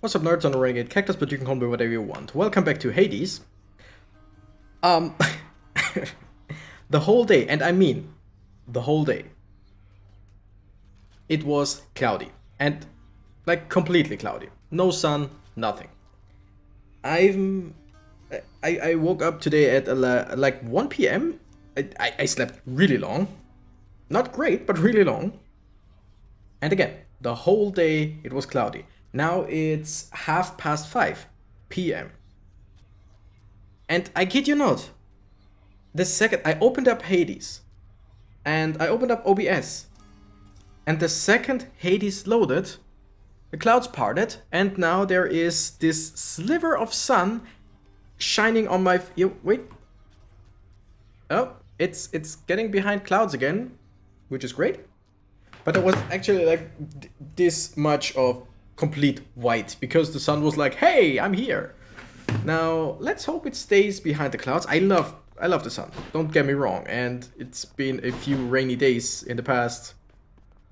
What's up, nerds on the Renegade Cactus, but you can call me whatever you want. Welcome back to Hades. The whole day, and I mean the whole day, it was cloudy. And, like, completely cloudy. No sun, nothing. I woke up today at like 1 p.m. I slept really long. Not great, but really long. And again, the whole day it was cloudy. Now it's 5:30 p.m. And I kid you not, the second I opened up Hades and I opened up OBS, and the second Hades loaded, the clouds parted, and now there is this sliver of sun shining on my. Wait. Oh, it's getting behind clouds again, which is great. But it was actually like this much of complete white because the sun was like, "Hey, I'm here." Now let's hope it stays behind the clouds. I love the sun. Don't get me wrong, and it's been a few rainy days in the past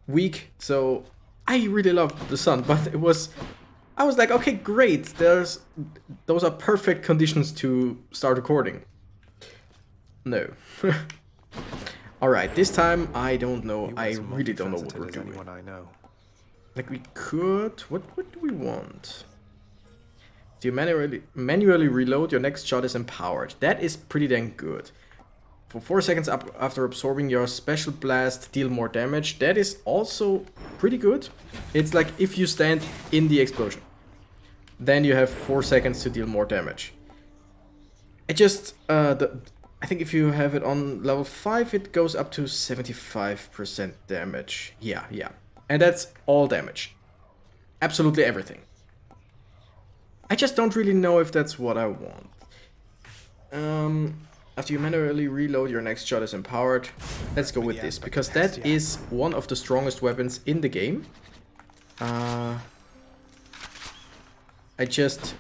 week, so I really love the sun. But I was like, okay, great. Those are perfect conditions to start recording. No. All right, this time I don't know. I really don't know what we're doing. Like we could. What do we want? Do you manually reload? Your next shot is empowered. That is pretty dang good. For 4 seconds after absorbing your special blast, deal more damage. That is also pretty good. It's like if you stand in the explosion, then you have 4 seconds to deal more damage. I think if you have it on level 5, it goes up to 75% damage. Yeah. And that's all damage. Absolutely everything. I just don't really know if that's what I want. After you manually reload, your next shot is empowered. Let's go with this, because that is one of the strongest weapons in the game. I just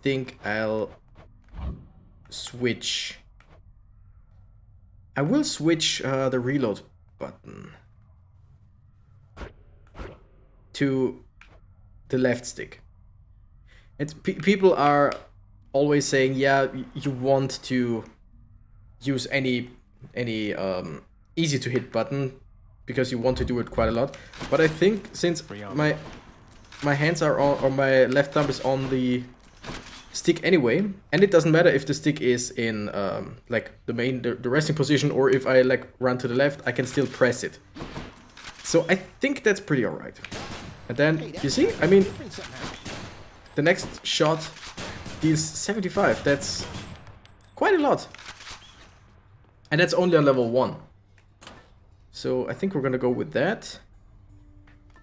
think I'll switch. I will switch the reload button to the left stick. People are always saying, yeah, you want to use any easy to hit button because you want to do it quite a lot. But I think since my hands are on, or my left thumb is on the stick anyway, and it doesn't matter if the stick is in like the resting position, or if I like run to the left, I can still press it. So I think that's pretty alright. And then you see, I mean, the next shot deals 75. That's quite a lot. And that's only on level 1. So I think we're gonna go with that.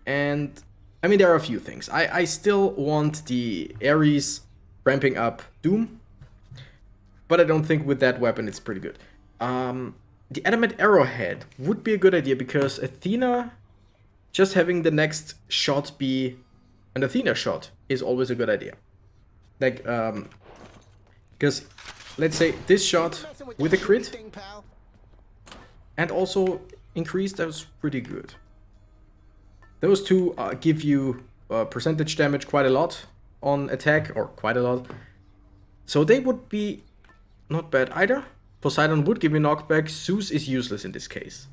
And I mean, there are a few things. I still want the Ares ramping up Doom, but I don't think with that weapon it's pretty good. The adamant arrowhead would be a good idea, because Athena, just having the next shot be an Athena shot is always a good idea. Like, because let's say this shot with a crit and also increased, that was pretty good. Those two give you percentage damage quite a lot on attack, or quite a lot. So they would be not bad either. Poseidon would give me knockback. Zeus is useless in this case.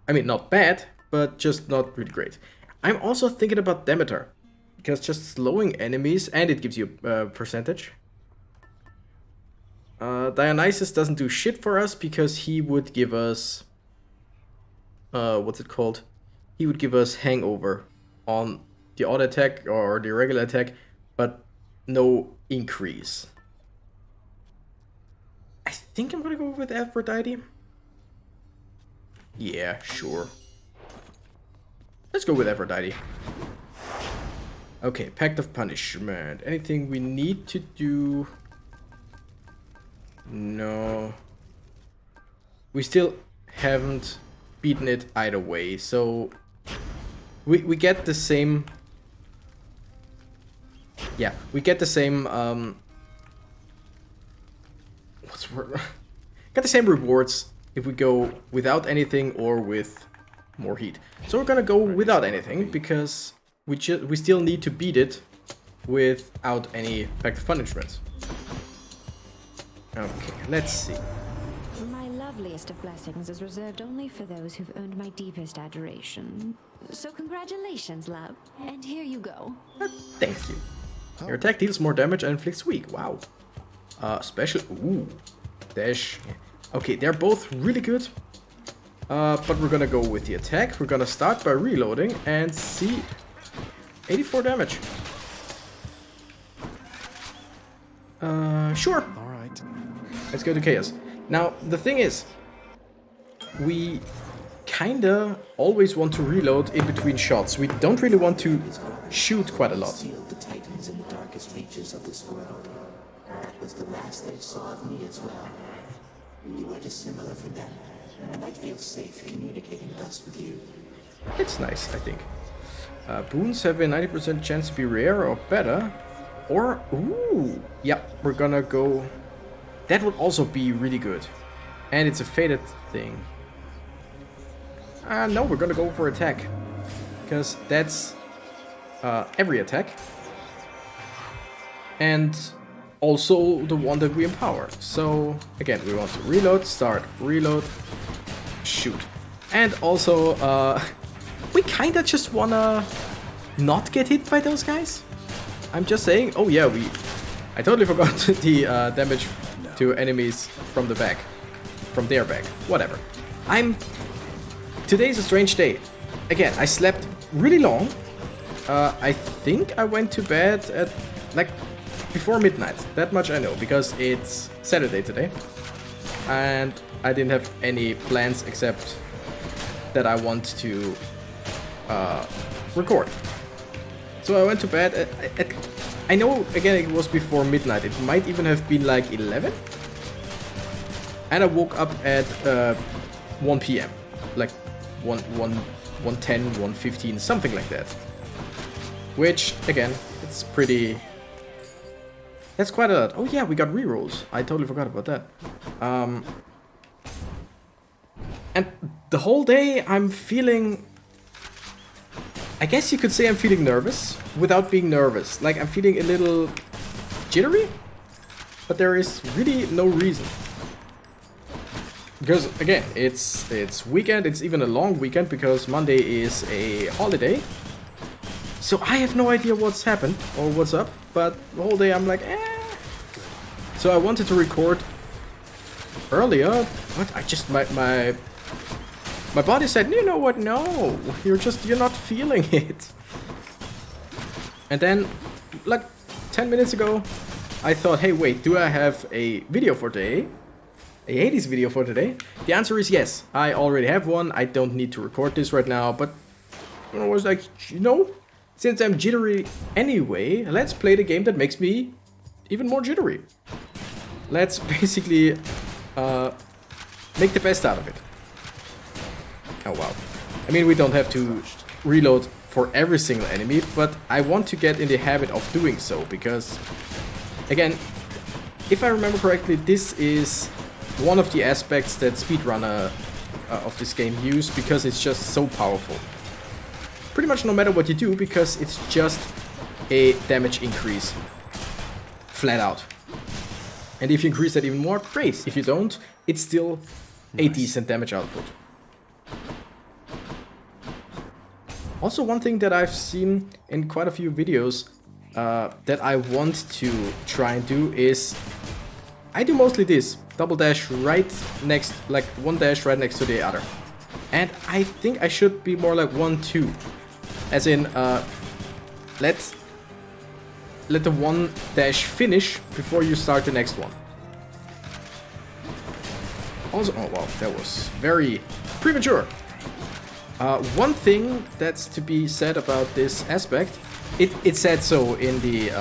I mean, not bad, but just not really great. I'm also thinking about Demeter, because just slowing enemies, and it gives you percentage. Dionysus doesn't do shit for us, because he would give us what's it called? He would give us hangover on the auto attack or the regular attack, but no increase. I think I'm gonna go with Aphrodite. Yeah, sure. Let's go with Aphrodite. Okay, Pact of Punishment. Anything we need to do? No. We still haven't beaten it either way, so we get the same. Yeah, we get the same. What's the word? Get the same rewards if we go without anything or with more heat. So we're gonna go without anything, because we still need to beat it without any effective punishments. Okay, let's see. My loveliest of blessings is reserved only for those who've earned my deepest adoration. So congratulations, love. And here you go. Thank you. Your attack deals more damage and inflicts weak. Wow. Special. Ooh. Dash. Okay, they're both really good. But we're gonna go with the attack. We're gonna start by reloading and see 84 damage. Sure. All right. Let's go to Chaos. Now, the thing is, we kinda always want to reload in between shots. We don't really want to shoot quite a lot. The titans in the darkest reaches of this world. That was the last they saw of me as well. You were dissimilar from them, and I feel safe communicating thus with you. It's nice, I think. Boons have a 90% chance to be rare or better. Or, ooh, yeah, we're gonna go... That would also be really good. And it's a faded thing. No, we're gonna go for attack. Because that's every attack. And also the one that we empower. So, again, we want to reload, start, reload, shoot. And also, we kinda just wanna not get hit by those guys. I'm just saying, oh yeah, I totally forgot the damage to enemies from the back. From their back. Whatever. Today's a strange day. Again, I slept really long. I think I went to bed at, like, before midnight. That much I know, because it's Saturday today. And I didn't have any plans except that I want to record. So I went to bed at I know, again, it was before midnight. It might even have been like 11. And I woke up at 1 p.m. Like 1:10, 1:15, something like that. Which, again, it's pretty... That's quite a lot. Oh yeah, we got rerolls. I totally forgot about that. And the whole day I'm feeling... I guess you could say I'm feeling nervous without being nervous. Like, I'm feeling a little jittery, but there is really no reason. Because, again, it's weekend, it's even a long weekend because Monday is a holiday. So I have no idea what's happened or what's up, but the whole day I'm like, eh. So I wanted to record earlier, but I just, my body said, you know what, no, you're not feeling it. And then, like 10 minutes ago, I thought, hey, wait, do I have a video for today? A Hades video for today? The answer is yes. I already have one. I don't need to record this right now, but I was like, since I'm jittery anyway, let's play the game that makes me even more jittery. Let's basically make the best out of it. Oh wow. I mean, we don't have to reload for every single enemy, but I want to get in the habit of doing so, because, again, if I remember correctly, this is one of the aspects that speedrunner of this game use, because it's just so powerful. Pretty much no matter what you do, because it's just a damage increase. Flat out. And if you increase that even more, great. If you don't, it's still a decent damage output. Also, one thing that I've seen in quite a few videos that I want to try and do is... I do mostly this. Double dash right next, like one dash right next to the other. And I think I should be more like 1-2. As in, let the one dash finish before you start the next one. Also, oh wow, that was very premature. One thing that's to be said about this aspect, it said so in the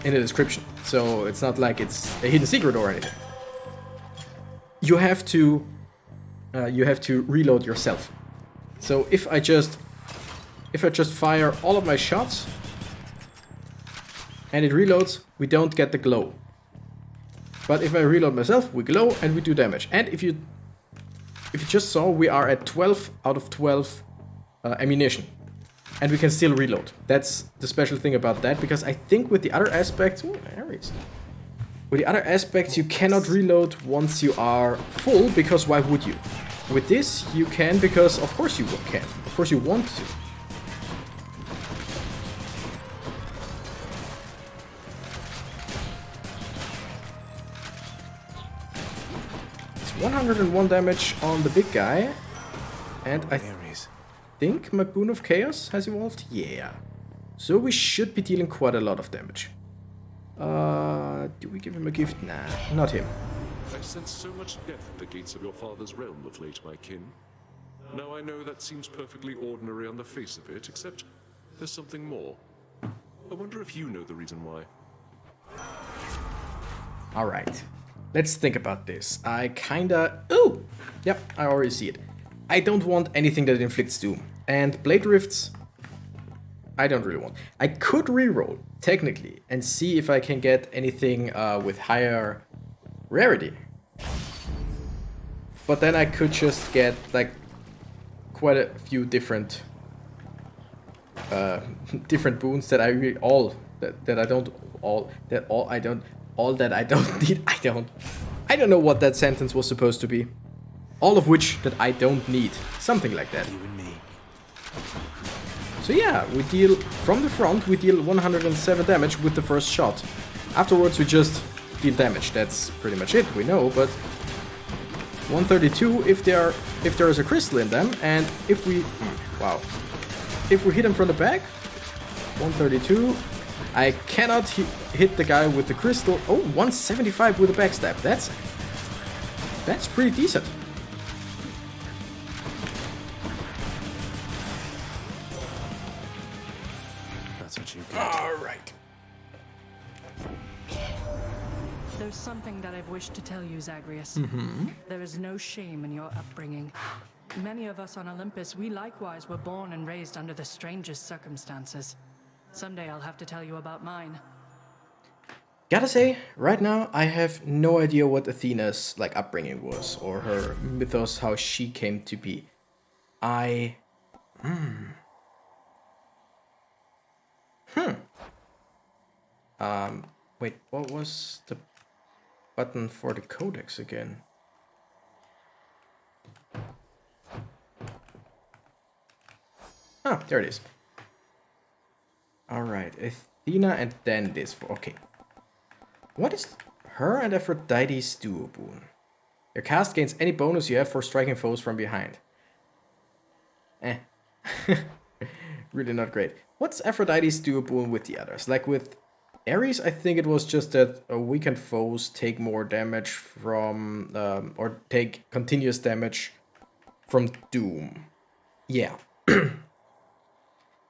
description, so it's not like it's a hidden secret or anything. You have to reload yourself. So if I just fire all of my shots and it reloads, we don't get the glow. But if I reload myself, we glow and we do damage. And if you just saw, we are at 12 out of 12 ammunition. And we can still reload. That's the special thing about that, because I think with the other aspects... Ooh, Ares. With the other aspects, you cannot reload once you are full, because why would you? With this, you can, because of course you can. Of course you want to. It's 101 damage on the big guy. And I think my Boon of Chaos has evolved? Yeah. So we should be dealing quite a lot of damage. Do we give him a gift? Nah, not him. I sense so much death at the gates of your father's realm of late, my kin. Now I know that seems perfectly ordinary on the face of it, except there's something more. I wonder if you know the reason why. Alright. Let's think about this. I kinda... Ooh! Yep, I already see it. I don't want anything that inflicts doom. And Blade Rifts... I don't really want. I could reroll, technically, and see if I can get anything with higher rarity. But then I could just get, like, quite a few different different boons that I really that I don't need. I don't know what that sentence was supposed to be. All of which that I don't need. Something like that. You and me. So yeah, we deal, from the front, we deal 107 damage with the first shot. Afterwards we just deal damage, that's pretty much it, we know, but 132 if there is a crystal in them, and if we, wow, if we hit him from the back, 132, I cannot hit the guy with the crystal. Oh, 175 with a backstab, that's pretty decent. Alright. There's something that I've wished to tell you, Zagreus. There is no shame in your upbringing. Many of us on Olympus, we likewise were born and raised under the strangest circumstances. Someday I'll have to tell you about mine. Gotta say, right now I have no idea what Athena's like upbringing was, or her mythos, how she came to be. Wait, what was the button for the codex again? Ah, there it is. Alright, Athena and then this. Okay. What is her and Aphrodite's duo boon? Your cast gains any bonus you have for striking foes from behind. Really not great. What's Aphrodite's duo boon with the others? Like with Ares, I think it was just that weakened foes take more damage from, or take continuous damage from Doom. Yeah.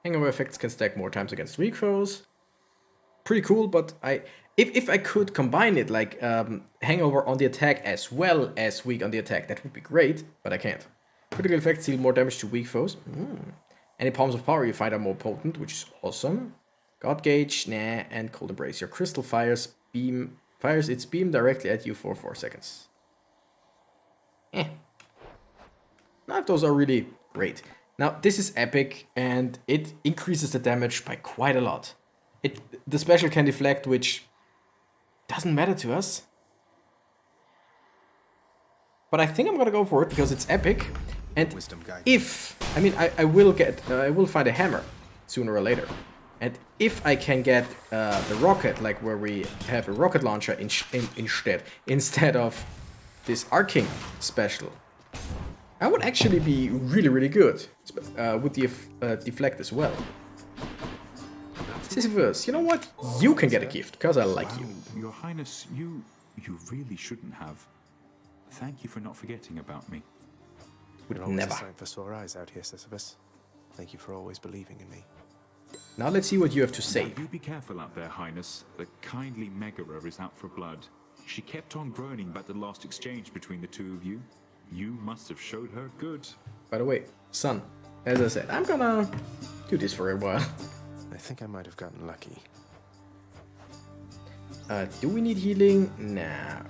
Hangover effects can stack more times against weak foes. Pretty cool, but if I could combine it, like Hangover on the attack as well as weak on the attack, that would be great, but I can't. Critical effects deal more damage to weak foes. Any palms of power you find are more potent, which is awesome. God Gauge, nah, and Cold Embrace. Your crystal fires its beam directly at you for 4 seconds. None of those are really great. Now, this is epic, and it increases the damage by quite a lot. The special can deflect, which doesn't matter to us. But I think I'm gonna go for it because it's epic. And if, I mean, I will find a hammer sooner or later. And if I can get the rocket, like where we have a rocket launcher instead of this arcing special, I would actually be really, really good with the deflect as well. Sisyphus, you know what? You can get a gift, because I like you. Your Highness, you really shouldn't have. Thank you for not forgetting about me. Would never. For sore eyes out here, Sisyphus. Thank you for always believing in me. Now let's see what you have to say. Now, you be careful out there, Highness. The kindly Megara is out for blood. She kept on groaning about the last exchange between the two of you. You must have showed her good. By the way, son, as I said, I'm gonna do this for a while. I think I might have gotten lucky. Do we need healing? Nah.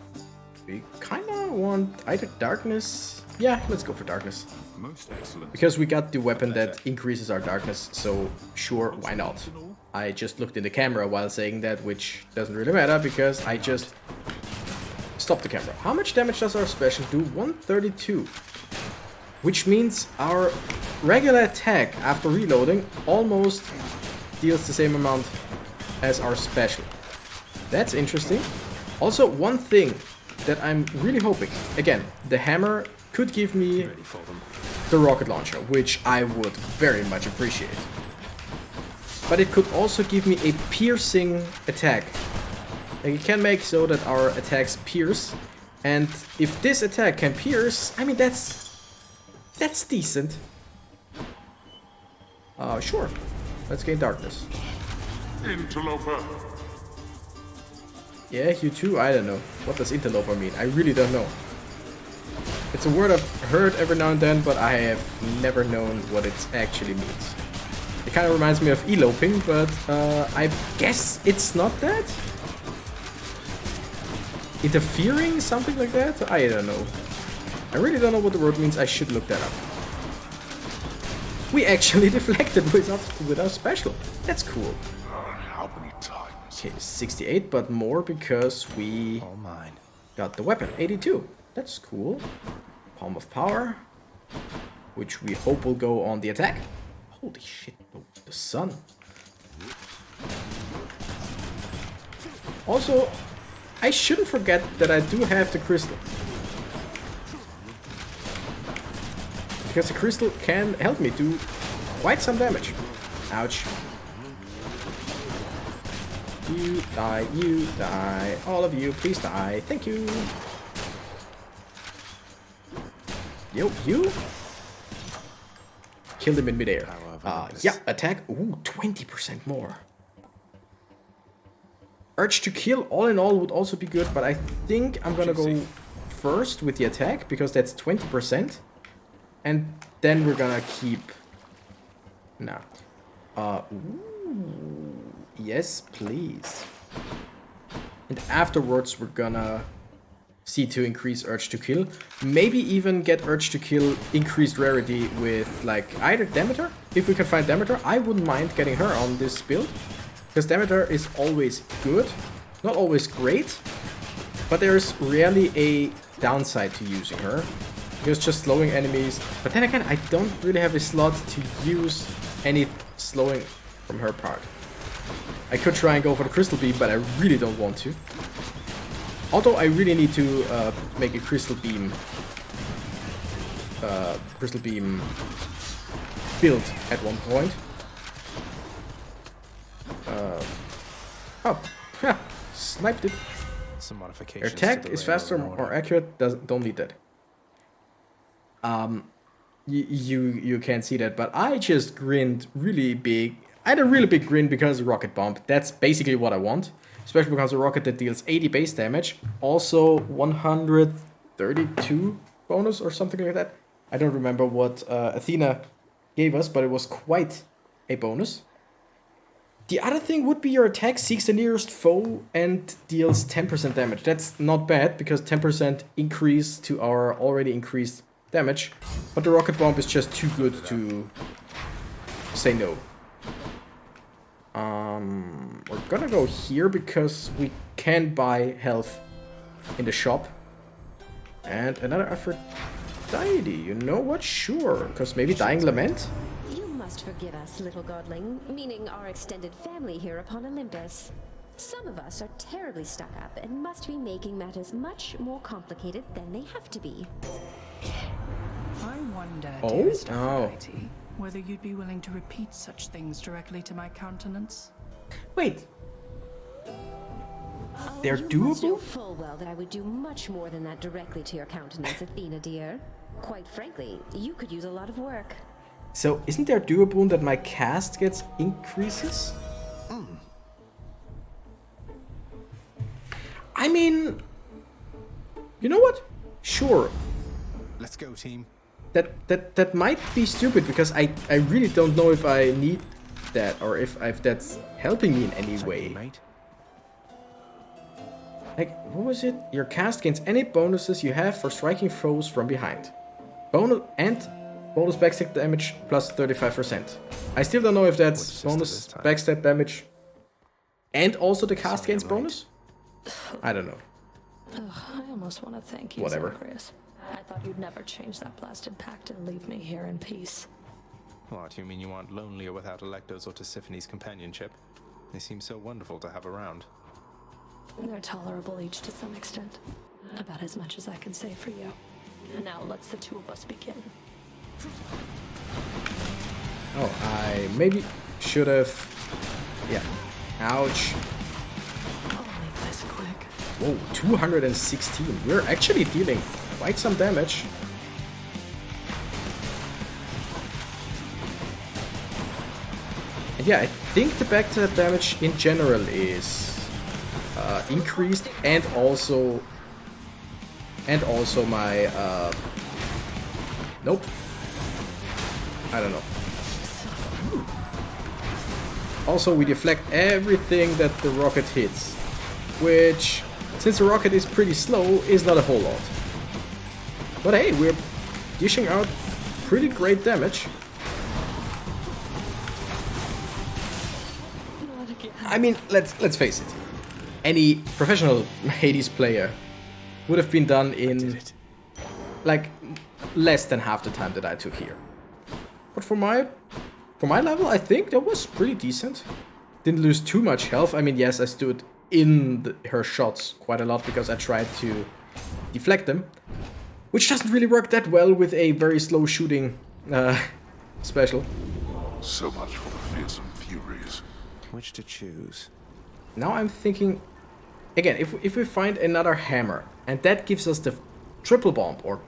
We kinda want either darkness. Yeah, let's go for darkness. Most excellent. Because we got the weapon that increases our darkness, so sure, why not? I just looked in the camera while saying that, which doesn't really matter because I just stopped the camera. How much damage does our special do? 132. Which means our regular attack after reloading almost deals the same amount as our special. That's interesting. Also, one thing that I'm really hoping, again, the hammer could give me the rocket launcher, which I would very much appreciate. But it could also give me a piercing attack. Like, it can make so that our attacks pierce, and if this attack can pierce, I mean, that's decent. Sure. Let's gain darkness. Interloper. Yeah, you too? I don't know. What does interloper mean? I really don't know. It's a word I've heard every now and then, but I have never known what it actually means. It kind of reminds me of eloping, but I guess it's not that? Interfering? Something like that? I don't know. I really don't know what the word means. I should look that up. We actually deflected with our special. That's cool. How many times? Okay, 68, but more because we All mine. got the weapon. 82. That's cool. Palm of Power, which we hope will go on the attack. Holy shit, oh, the sun. Also, I shouldn't forget that I do have the crystal. Because the crystal can help me do quite some damage. Ouch. You die, you die. All of you, please die. Thank you. Yo, you? Killed him in midair. Yeah, attack. Ooh, 20% more. Urge to kill, all in all, would also be good, but I think I'm gonna go first with the attack, because that's 20%. And then we're gonna keep... Nah. Ooh, yes, please. And afterwards, we're gonna see to increase Urge to Kill. Maybe even get Urge to Kill increased rarity with, like, either Demeter. If we can find Demeter, I wouldn't mind getting her on this build. Because Demeter is always good. Not always great. But there's rarely a downside to using her. Because just slowing enemies. But then again, I don't really have a slot to use any slowing from her part. I could try and go for the Crystal Beam, but I really don't want to. Although I really need to make a Crystal Beam build at one point. Oh, yeah, sniped it. Some Your modifications. attack is faster or accurate. Don't need that. You can't see that, but I just grinned really big. I had a really big grin because of Rocket Bomb. That's basically what I want. Especially because a rocket that deals 80 base damage. Also 132 bonus or something like that. I don't remember what Athena gave us, but it was quite a bonus. The other thing would be your attack seeks the nearest foe and deals 10% damage. That's not bad, because 10% increase to our already increased damage. But the Rocket Bomb is just too good to say no. We're gonna go here because we can buy health in the shop. And another Aphrodite, you know what? Sure, because maybe Dying Lament? You must forgive us, little godling, meaning our extended family here upon Olympus. Some of us are terribly stuck up and must be making matters much more complicated than they have to be. I wonder, Oh? dearest Oh. Aphrodite, whether you'd be willing to repeat such things directly to my countenance. Wait, Oh, they're you must know doable? full well that I would do much more than that directly to your countenance, Athena dear. Quite frankly, you could use a lot of work. So isn't there doable that my cast gets increases? I mean, you know what? Sure. Let's go, team. That might be stupid because I really don't know if I need that or if that's helping me in any way. Mate. Like, what was it? Your cast gains any bonuses you have for striking foes from behind. Bonus and Bonus backstab damage plus 35%. I still don't know if that's bonus backstab damage and also the cast gains bonus? I don't know. I almost want to thank you, Whatever. Zagreus. I thought you'd never change that blasted pact and leave me here in peace. What, you mean you aren't lonely or without Electo's or Tisiphone's companionship? They seem so wonderful to have around. They're tolerable each to some extent. About as much as I can say for you. Now let's the two of us begin. Oh, I maybe should have... Yeah. Ouch. I'll make this quick. Whoa, 216. We're actually dealing quite some damage. And yeah, I think the backstab damage in general is increased, and also my nope. I don't know. Also, we deflect everything that the rocket hits, which, since the rocket is pretty slow, is not a whole lot. But hey, we're dishing out pretty great damage. I mean, let's face it. Any professional Hades player would have been done in like less than half the time that I took here. But for my level, I think that was pretty decent. Didn't lose too much health. I mean, yes, I stood in her shots quite a lot because I tried to deflect them, which doesn't really work that well with a very slow shooting special. So much for the fearsome furies. Which to choose? Now I'm thinking, again, if we find another hammer, and that gives us the triple bomb, or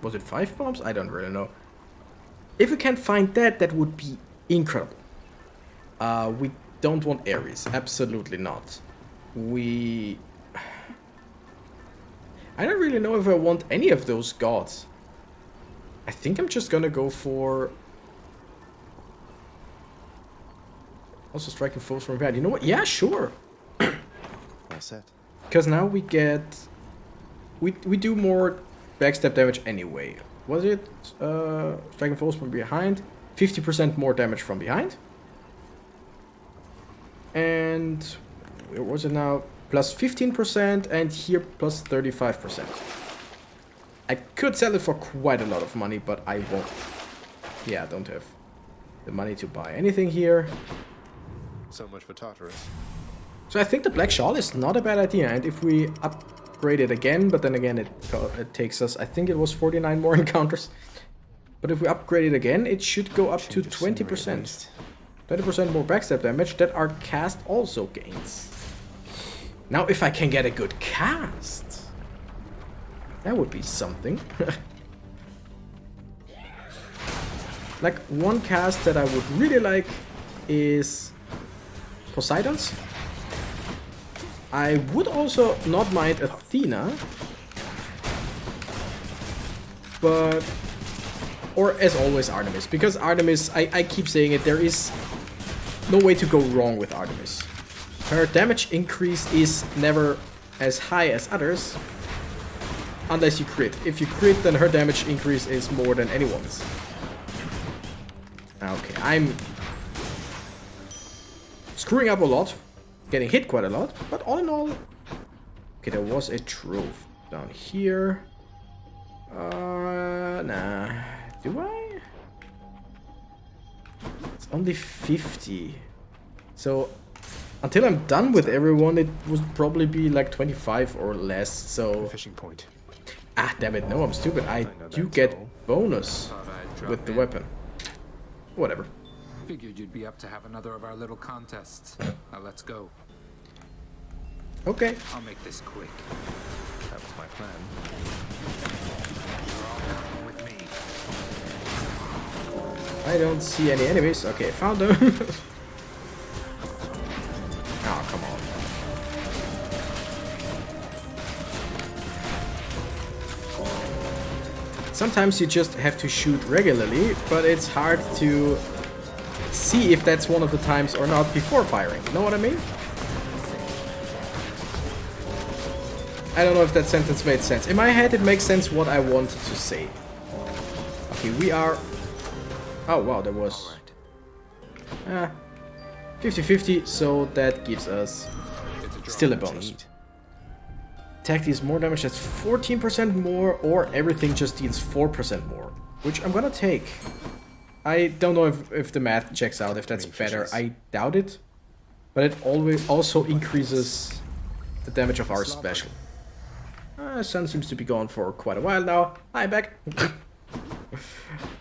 was it 5 bombs? I don't really know. If we can find that, that would be incredible. We don't want Ares, absolutely not. I don't really know if I want any of those gods. I think I'm just gonna go for... Also striking foes from behind. You know what? Yeah, sure. Well said. Because now we get... We do more backstab damage anyway. Was it striking foes from behind? 50% more damage from behind. And where was it now? Plus 15%, and here plus 35%. I could sell it for quite a lot of money, but I won't. Yeah, I don't have the money to buy anything here. So much for Tartarus. So I think the Black Shawl is not a bad idea, and if we upgrade it again, but then again it takes us, I think it was 49 more encounters. But if we upgrade it again, it should go up to 20%. 20% more backstab damage that our cast also gains. Now if I can get a good cast, that would be something. Like, one cast that I would really like is Poseidon's. I would also not mind Athena, but... Or as always Artemis, because Artemis, I keep saying it, there is no way to go wrong with Artemis. Her damage increase is never as high as others, unless you crit. If you crit, then her damage increase is more than anyone's. Okay, I'm screwing up a lot, getting hit quite a lot, but all in all... Okay, there was a trove down here. Nah. Do I? It's only 50. So, until I'm done with everyone, it would probably be like 25 or less, so... Fishing point. Ah, damn it, no, I'm stupid. I do get bonus with the weapon. Whatever. Figured you'd be up to have another of our little contests. Now let's go. Okay. I'll make this quick. That was my plan. You're all coming with me. I don't see any enemies. Okay, found them. Oh, come on. Sometimes you just have to shoot regularly, but it's hard to see if that's one of the times or not before firing. You know what I mean? I don't know if that sentence made sense. In my head, it makes sense what I wanted to say. Okay, we are... Oh, wow, that was... 50-50, so that gives us still a bonus. Attack deals more damage, that's 14% more, or everything just deals 4% more. Which I'm gonna take. I don't know if the math checks out, if that's better. I doubt it. But it always also increases the damage of our special. Sun seems to be gone for quite a while now. Hi, back.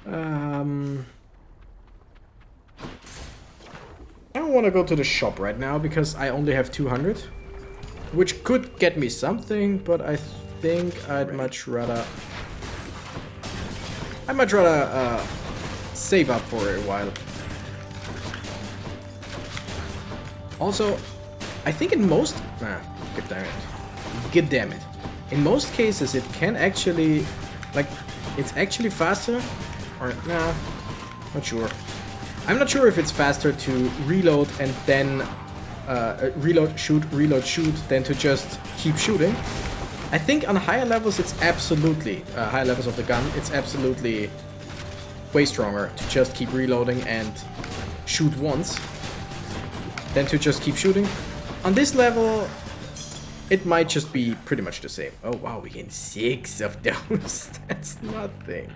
I don't want to go to the shop right now because I only have 200. Which could get me something, but I think I'd much rather... save up for a while. Also, I think in most... God damn it. In most cases, it can actually... Like, it's actually faster. Or, nah, not sure. I'm not sure if it's faster to reload and then... reload, shoot, than to just keep shooting. I think on higher levels, it's absolutely... higher levels of the gun, it's absolutely... way stronger to just keep reloading and shoot once than to just keep shooting. On this level, it might just be pretty much the same. Oh wow, we gain 6 of those. That's nothing.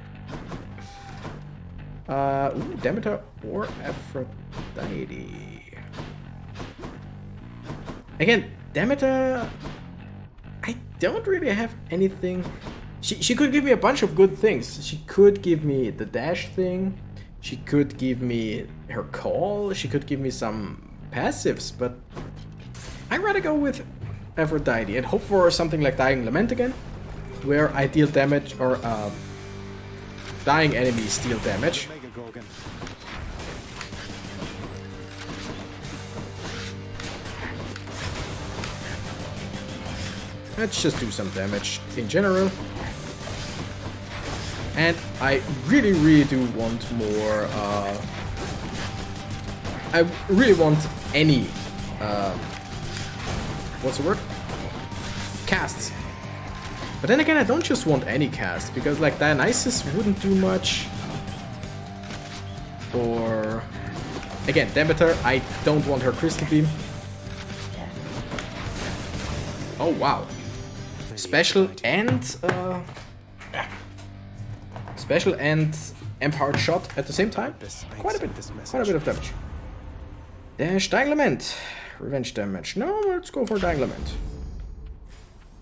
Demeter or Aphrodite. Again, Demeter, I don't really have anything. She could give me a bunch of good things. She could give me the dash thing. She could give me her call. She could give me some passives, but I'd rather go with Aphrodite and hope for something like Dying Lament again, where I deal damage, or dying enemies deal damage. Let's just do some damage in general. And I really do want more, I really want any, what's the word? Casts. But then again, I don't just want any casts, because like Dionysus wouldn't do much. Or, again, Demeter, I don't want her Crystal Beam. Oh wow. Special and, Special and Empowered Shot at the same time. Quite a bit of damage. Dash, Dying Lament. Revenge damage. No, let's go for Dying Lament.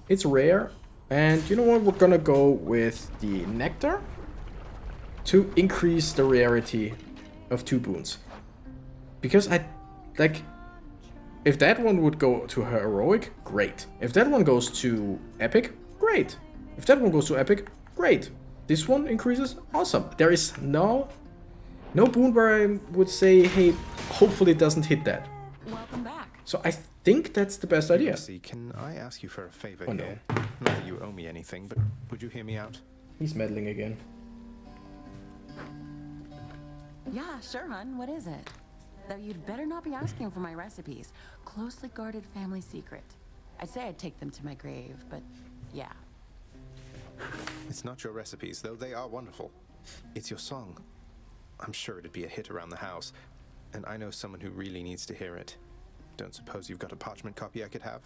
It's rare. And you know what? We're gonna go with the Nectar to increase the rarity of 2 boons. Because if that one would go to Heroic, great. If that one goes to Epic, great. If that one goes to Epic, great. This one increases, awesome. There is no boon where I would say, hey, hopefully it doesn't hit that. Welcome back. So I think that's the best idea. See, can I ask you for a favor Oh, no. here? Not that you owe me anything, but would you hear me out? He's meddling again. Yeah, sure, hun. What is it? Though you'd better not be asking for my recipes. Closely guarded family secret. I'd say I'd take them to my grave, but yeah. It's not your recipes, though they are wonderful. It's your song. I'm sure it'd be a hit around the house, and I know someone who really needs to hear it. Don't suppose you've got a parchment copy I could have?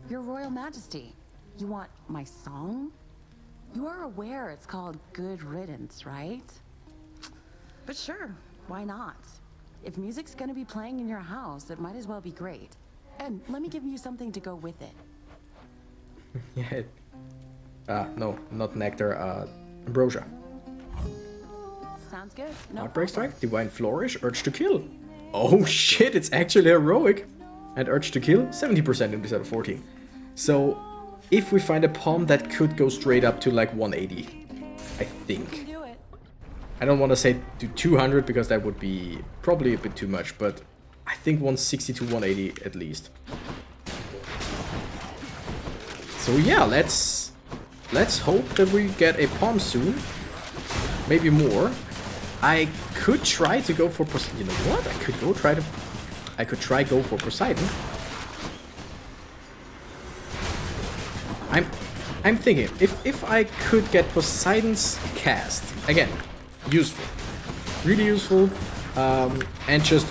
Your Royal Majesty, you want my song? You are aware it's called Good Riddance, right? But sure, why not? If music's gonna be playing in your house, it might as well be great. And let me give you something to go with it. Yeah. No, not Nectar, Ambrosia. Sounds good. No Outbreak problem. Strike, Divine Flourish, Urge to Kill. Oh shit, it's actually heroic. And Urge to Kill, 70% instead of 14. So, if we find a palm, that could go straight up to like 180. I think. Do it. I don't want to say to 200 because that would be probably a bit too much, but I think 160 to 180 at least. So yeah, let's hope that we get a palm soon. Maybe more. I could try to go for Poseidon. You know what? I could try go for Poseidon. I'm thinking, if I could get Poseidon's cast, again, useful. Really useful, and just,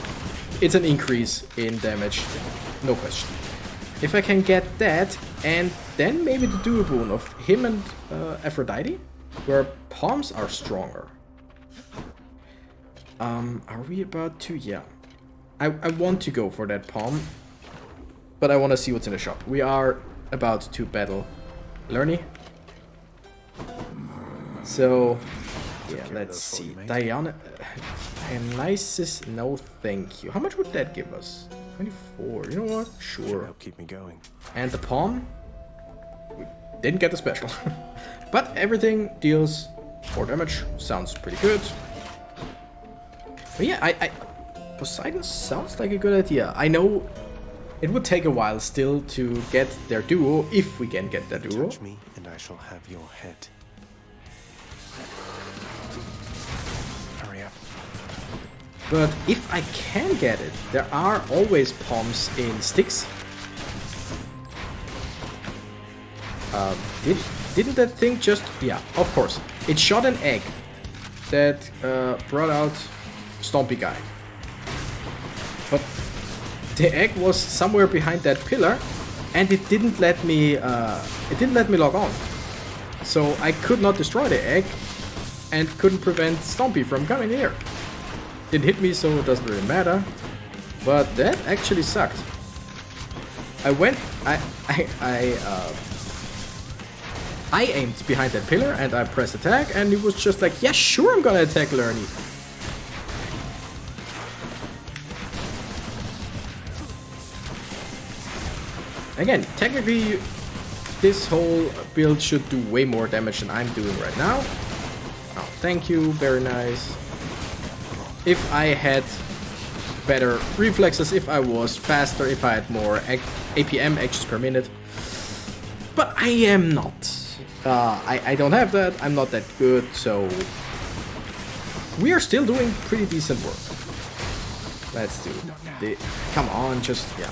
it's an increase in damage, no question. If I can get that, and then maybe the duo boon of him and Aphrodite, where palms are stronger. Are we about to? Yeah. I want to go for that palm, but I want to see what's in the shop. We are about to battle Lerny. So, yeah, let's see. Dionysus, no thank you. How much would that give us? 24. You know what? Sure. Help keep me going. And the palm? We didn't get the special. But everything deals 4 damage. Sounds pretty good. But yeah, Poseidon sounds like a good idea. I know it would take a while still to get their duo, if we can get their duo. Touch me and I shall have your head. Hurry up. But if I can get it, there are always palms in sticks. Didn't that thing just... Yeah, of course. It shot an egg that brought out Stompy Guy. But the egg was somewhere behind that pillar, and it didn't let me log on. So I could not destroy the egg, and couldn't prevent Stompy from coming here. Didn't hit me, so it doesn't really matter. But that actually sucked. I aimed behind that pillar and I pressed attack, and it was just like, yeah, sure, I'm gonna attack Lerny. Again, technically, this whole build should do way more damage than I'm doing right now. Oh, thank you, very nice. If I had better reflexes, if I was faster, if I had more APM, actions per minute. But I am not. I don't have that, I'm not that good, so... We are still doing pretty decent work. Let's do it. Come on, just... yeah.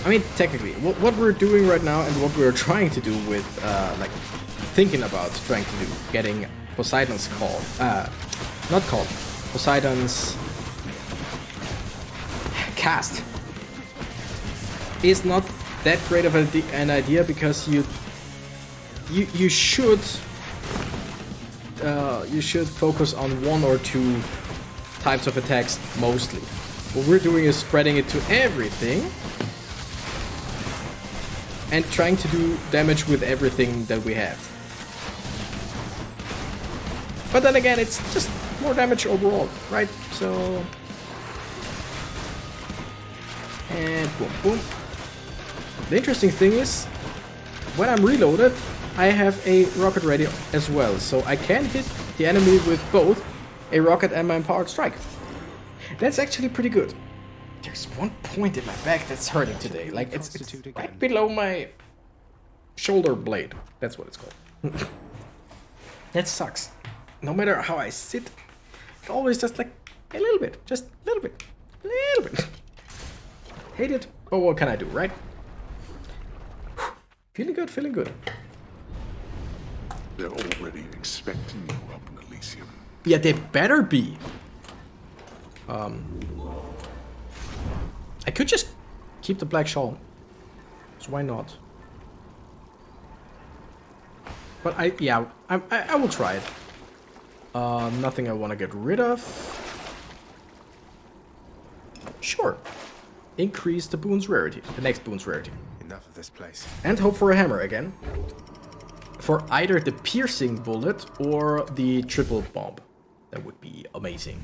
I mean, technically, what we're doing right now and what we're trying to do with, like, thinking about trying to do, getting Poseidon's call, not called, Poseidon's cast, is not that great of an idea, because you should focus on 1 or 2 types of attacks mostly. What we're doing is spreading it to everything and trying to do damage with everything that we have. But then again, it's just more damage overall, right? So... and boom, boom. The interesting thing is, when I'm reloaded, I have a rocket ready as well, so I can hit the enemy with both a rocket and my empowered strike. That's actually pretty good. There's one point in my back that's hurting today, like it's right below my shoulder blade. That's what it's called. That sucks. No matter how I sit, it always just like a little bit, just a little bit, little bit. Hate it, but what can I do, right? Feeling good, feeling good. They're already expecting you up in Elysium. Yeah, they better be. I could just keep the black shawl. So why not? But I will try it. Nothing I want to get rid of. Sure. Increase the boon's rarity. The next boon's rarity. Enough of this place. And hope for a hammer again. For either the piercing bullet or the triple bomb. That would be amazing.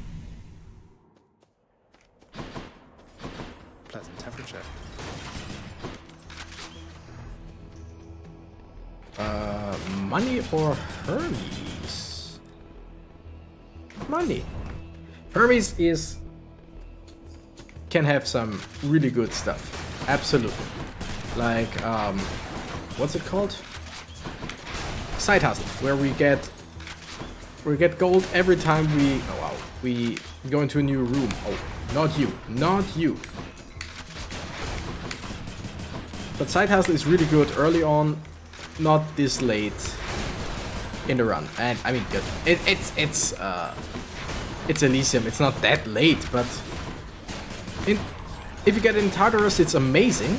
Pleasant temperature. Money or Hermes? Money. Hermes can have some really good stuff. Absolutely. Like, what's it called? Side hustle, where we get gold every time we go into a new room. Oh, not you, not you. But side hustle is really good early on, not this late in the run. And I mean, good. It's Elysium. It's not that late, but if you get it in Tartarus, it's amazing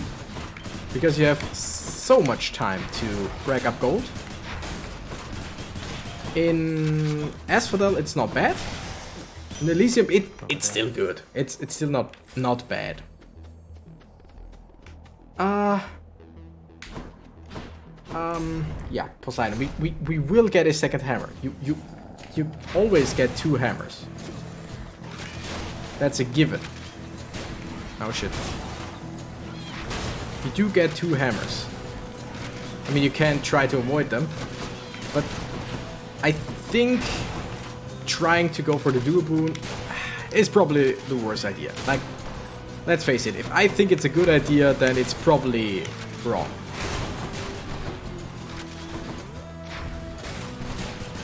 because you have so much time to rack up gold. In ASPHODEL, it's not bad. In Elysium, it's still good. It's still not bad. Yeah, Poseidon. We will get a second hammer. You always get 2 hammers. That's a given. Oh shit. You do get 2 hammers. I mean, you can try to avoid them, but I think trying to go for the dual boon is probably the worst idea. Like, let's face it, if I think it's a good idea, then it's probably wrong.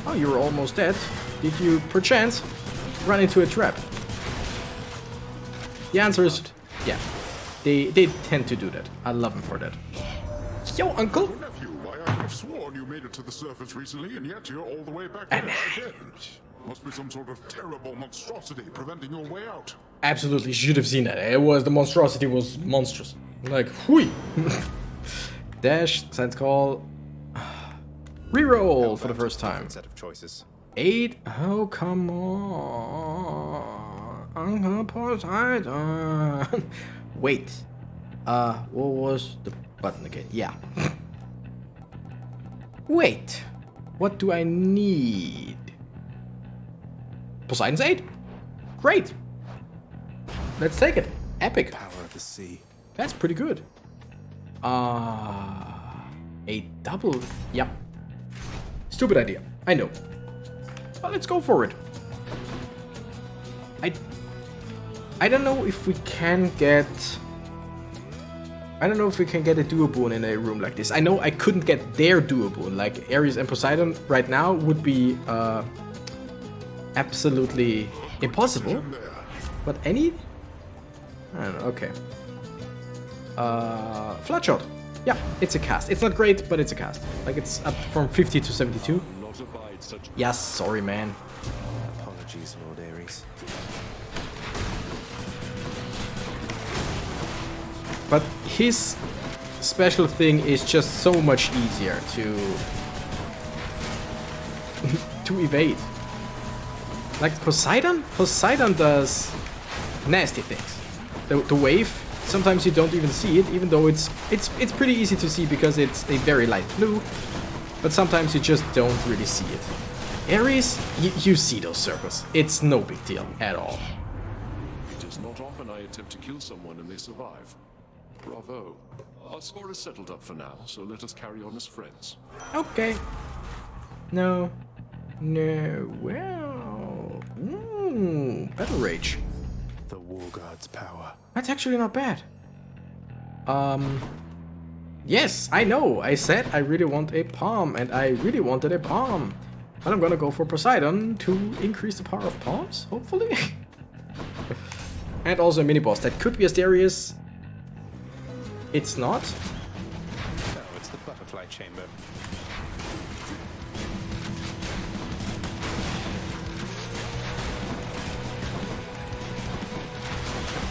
Oh, you were almost dead. Did you, perchance, run into a trap? The answer is yeah. They tend to do that. I love them for that. Yo, uncle! Nephew, I have sworn you made it to the surface recently, and yet you're all the way back there again. Must be some sort of terrible monstrosity preventing your way out. Absolutely, should have seen that. It was, the monstrosity was monstrous. Like, hui! Dash, science call. Reroll for the first time. Set of choices. 8. Oh, come on. Uncle Poseidon. Wait. What was the button again? Yeah. Wait. What do I need? Poseidon's 8. Great. Let's take it. Epic. Power of the sea. That's pretty good. A double. Yep. Stupid idea. I know. Well, let's go for it. I don't know if we can get... I don't know if we can get a duo boon in a room like this. I know I couldn't get their duo boon. Like Ares and Poseidon right now would be absolutely impossible. But any... I don't know. Okay. Floodshot. Yeah, it's a cast. It's not great, but it's a cast. Like, it's up from 50 to 72. Yes, sorry, man. Apologies, Lord Ares. But his special thing is just so much easier to to evade. Like Poseidon? Poseidon does nasty things. The wave, sometimes you don't even see it, even though it's pretty easy to see because it's a very light blue. But sometimes you just don't really see it. Ares, you see those circles. It's no big deal at all. It is not often I attempt to kill someone and they survive. Bravo. Our score is settled up for now, so let us carry on as friends. Okay. No. No. Well. Battle Rage. The War God's power. That's actually not bad. Yes, I know. I said I really want a palm, and I really wanted a palm. But I'm gonna go for Poseidon to increase the power of palms, hopefully. And also a mini-boss. That could be Asterius. It's not. No, it's the butterfly chamber.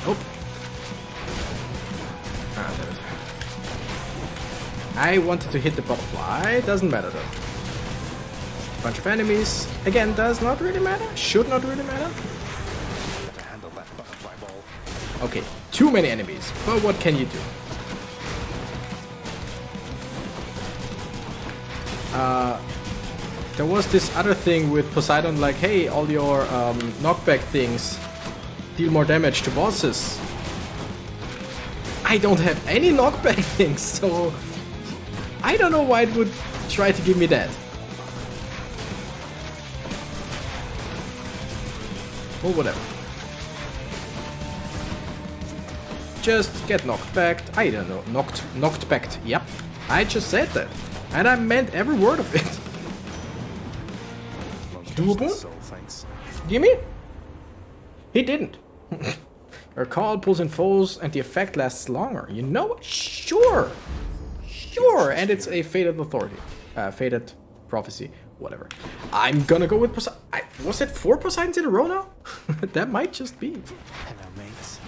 Oh. Ah, damn it. I wanted to hit the butterfly. Doesn't matter though. Bunch of enemies. Again, does not really matter. Should not really matter. Better handle that butterfly ball. Okay, too many enemies. But what can you do? There was this other thing with Poseidon, like, hey, all your knockback things deal more damage to bosses. I don't have any knockback things, so I don't know why it would try to give me that. Well, whatever. Just get knocked back. I don't know. Knocked back. Yep. I just said that. And I meant every word of it. Doable? Gimme? He didn't. Her call pulls in foes and the effect lasts longer. You know what? Sure! Sure! And it's a fated authority. Fated prophecy. Whatever. I'm gonna go with Poseidon. Was it 4 Poseidons in a row now? That might just be. Hello, mates.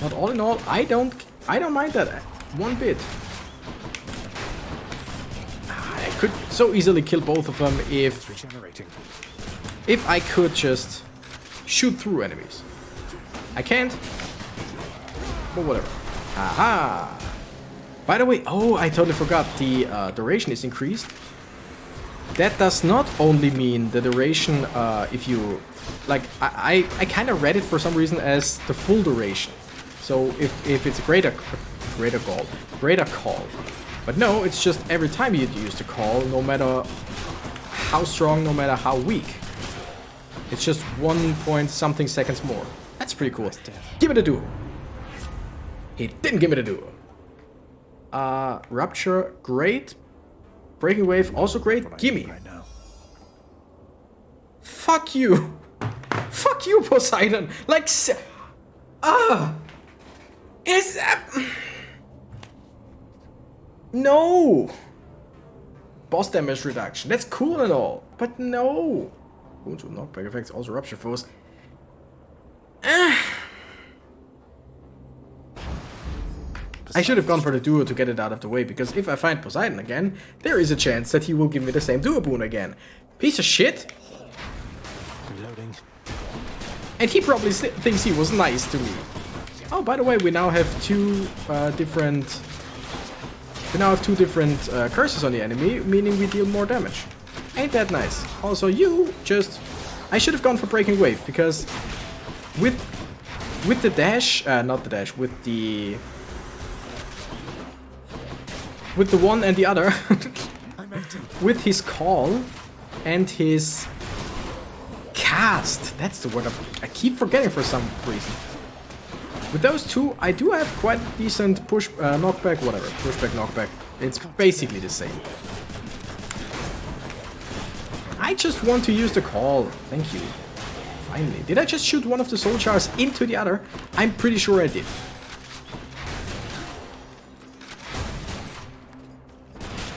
But all in all, I don't mind that one bit. I could so easily kill both of them if I could just shoot through enemies. I can't, but whatever. Aha! By the way, oh, I totally forgot, the duration is increased. That does not only mean the duration if you... Like, I kind of read it for some reason as the full duration. So if it's a greater call. But no, it's just every time you use the call, no matter how strong, no matter how weak. It's just 1 point something seconds more. That's pretty cool. Give it a duo. He didn't give it a duo. Rupture, great. Breaking Wave, also great. Gimme. Right now. Fuck you. Fuck you, Poseidon. Like, is that... No. Boss damage reduction. That's cool and all, but no. Wounds with knockback effects, also rupture foes. I should have gone for the duo to get it out of the way, because if I find Poseidon again, there is a chance that he will give me the same duo boon again. Piece of shit. Reloading. And he probably thinks he was nice to me. Oh, by the way, we now have two different curses on the enemy, meaning we deal more damage. Ain't that nice? Also, I should have gone for Breaking Wave, because with the dash, with the one and the other, with his call and his cast, that's the word I keep forgetting for some reason. With those two, I do have quite decent push, knockback, whatever, pushback, knockback. It's basically the same. I just want to use the call. Thank you. Finally. Did I just shoot one of the soul jars into the other? I'm pretty sure I did.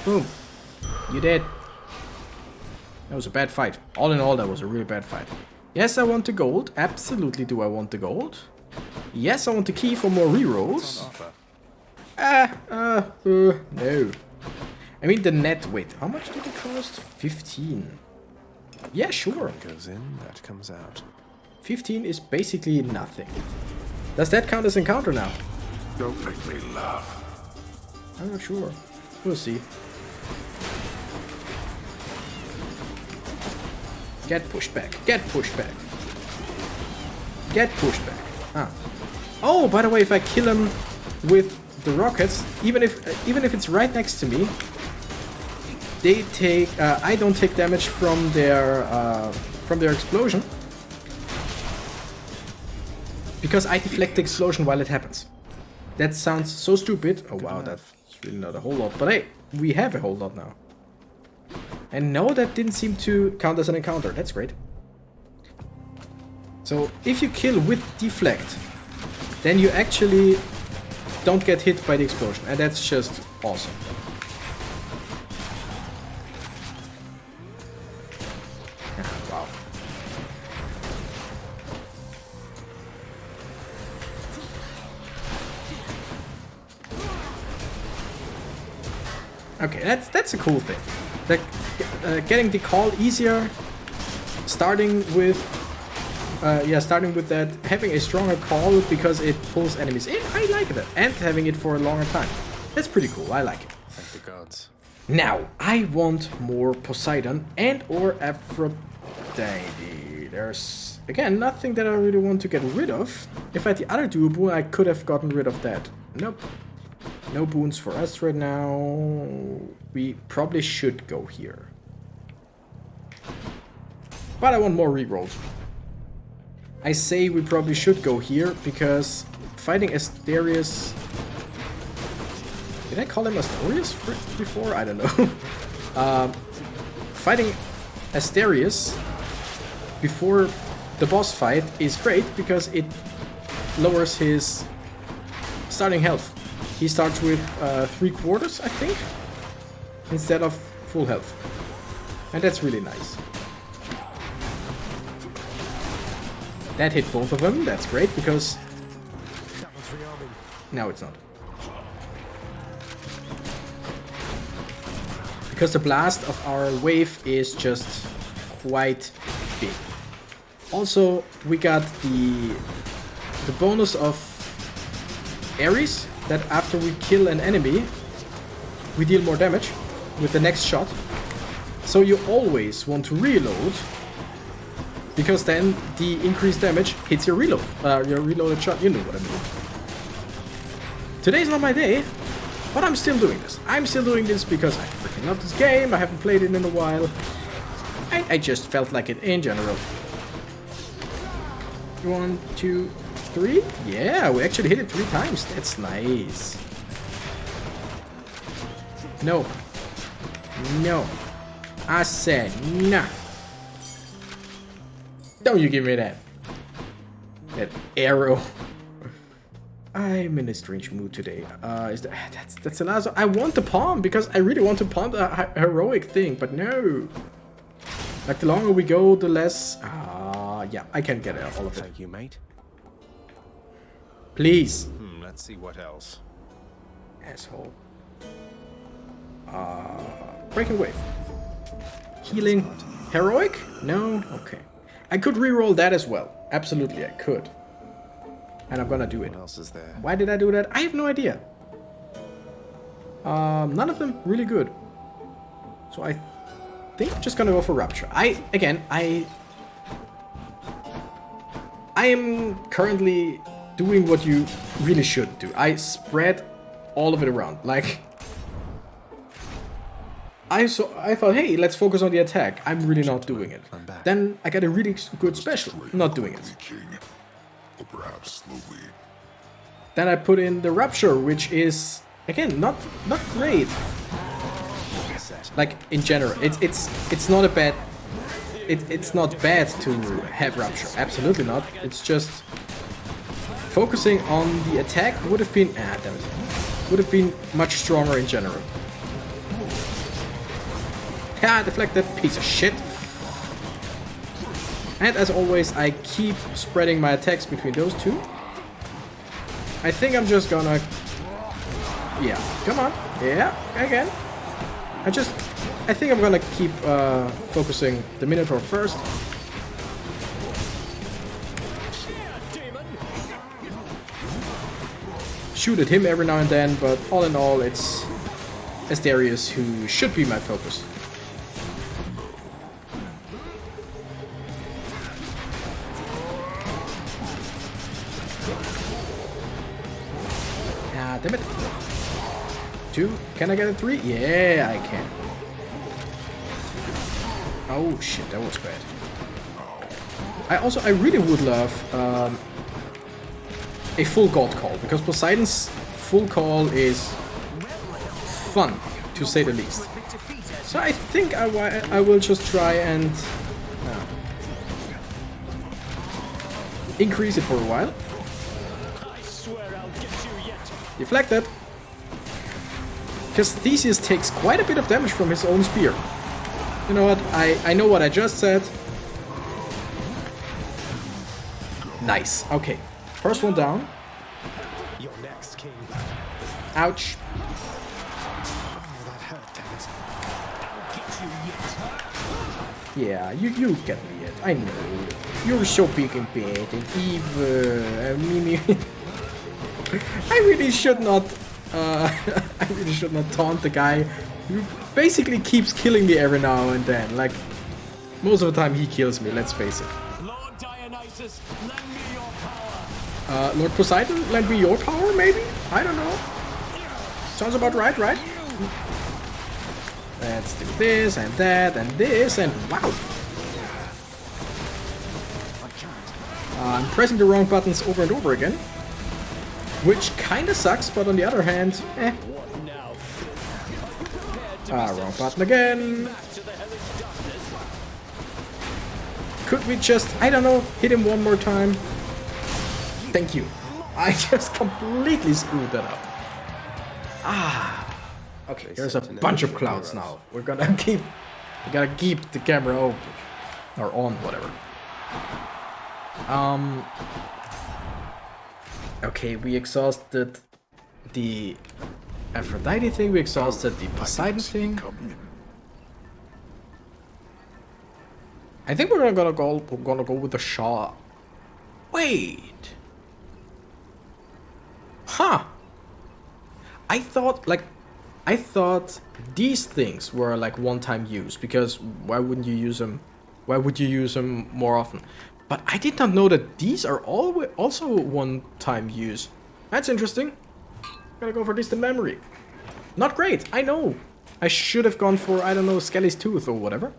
Boom. You dead. That was a bad fight. All in all, that was a really bad fight. Yes, I want the gold. Absolutely do I want the gold. Yes, I want the key for more rerolls. No. I mean the net weight. How much did it cost? 15. Yeah, sure. Goes in, that comes out. 15 is basically nothing. Does that count as encounter now? Don't make me laugh. I'm not sure. We'll see. Get pushed back. Get pushed back. Get pushed back. Ah. Oh, by the way, if I kill him with the rockets, even if it's right next to me, they take. I don't take damage from their explosion because I deflect the explosion while it happens. That sounds so stupid. Oh wow, that's really not a whole lot. But hey, we have a whole lot now. And no, that didn't seem to count as an encounter. That's great. So if you kill with deflect, then you actually don't get hit by the explosion. And that's just awesome. Wow. Okay, that's a cool thing. Like, getting the call easier, starting with that, having a stronger call because it pulls enemies in. I like that, and having it for a longer time. That's pretty cool. I like it. Thank the gods. Now I want more Poseidon and or Aphrodite. There's again nothing that I really want to get rid of. If I had the other duo boon, I could have gotten rid of that. Nope. No boons for us right now. We probably should go here. But I want more rerolls. I say we probably should go here because fighting Asterius... Did I call him Asterius before? I don't know. Fighting Asterius before the boss fight is great because it lowers his starting health. He starts with 3/4, I think, instead of full health. And that's really nice. That hit both of them, that's great because... No, it's not. Because the blast of our wave is just quite big. Also, we got the bonus of Ares, that after we kill an enemy, we deal more damage with the next shot. So you always want to reload, because then the increased damage hits your reload, your reloaded shot. You know what I mean. Today's not my day, but I'm still doing this. I'm still doing this because I freaking love this game. I haven't played it in a while. I just felt like it in general. 1, 2, 3. Yeah, we actually hit it 3 times. That's nice. No. No. I said no. Don't you give me that. That arrow. I'm in a strange mood today. That's the last one. I want the palm because I really want to palm the heroic thing, but no. Like the longer we go, the less. Yeah, I can't get all of it. Thank you, mate. Please. Let's see what else. Asshole. Breaking wave. Healing. Heroic? No? Okay. I could reroll that as well. Absolutely, I could. And I'm gonna do it. What else is there? Why did I do that? I have no idea. None of them really good. So I think I'm just gonna go for Rupture. I am currently doing what you really should do. I spread all of it around. Like, I thought, hey, let's focus on the attack. I'm really not doing it. Then I got a really good special. Not doing it. Or perhaps slowly. Then I put in the Rupture, which is again not great. Like in general, it's not a bad. It's not bad to have Rupture. Absolutely not. It's just focusing on the attack would have been damn it. Would have been much stronger in general. Ah, deflect that piece of shit. And as always, I keep spreading my attacks between those two. I think I'm just gonna... Yeah, come on. Yeah, again. I think I'm gonna keep focusing the Minotaur first. Shoot at him every now and then, but all in all, it's Asterius who should be my focus. Damn it. 2. Can I get a 3? Yeah, I can. Oh shit, that was bad. I really would love a full God Call, because Poseidon's full call is fun, to say the least. So I think I will just try and increase it for a while. Deflect that. Because Theseus takes quite a bit of damage from his own spear. You know what? I know what I just said. Nice. Okay. First one down. You're next, King. Ouch. Oh, that hurt, damn it. Yeah, you get me yet. I know. You're so big and bad and evil. Mimi. I really should not taunt the guy who basically keeps killing me every now and then. Like, most of the time he kills me, let's face it. Lord Dionysus, lend me your power. Lord Poseidon, lend me your power, maybe? I don't know. Sounds about right, right? Let's do this and that and this and wow. I'm pressing the wrong buttons over and over again. Which kinda sucks, but on the other hand, wrong button again. Could we just, I don't know, hit him one more time? Thank you. I just completely screwed that up. Ah. Okay, there's a bunch of clouds now. We're gonna keep the camera open. Or on, whatever. Okay, we exhausted the Aphrodite thing, we exhausted the Poseidon thing. I think we're gonna go with the Shaw. Wait. Huh. I thought these things were like one-time use, because why wouldn't you use them? Why would you use them more often? But I did not know that these are also one-time use. That's interesting. Gotta go for distant memory. Not great, I know. I should have gone for, I don't know, Skelly's Tooth or whatever.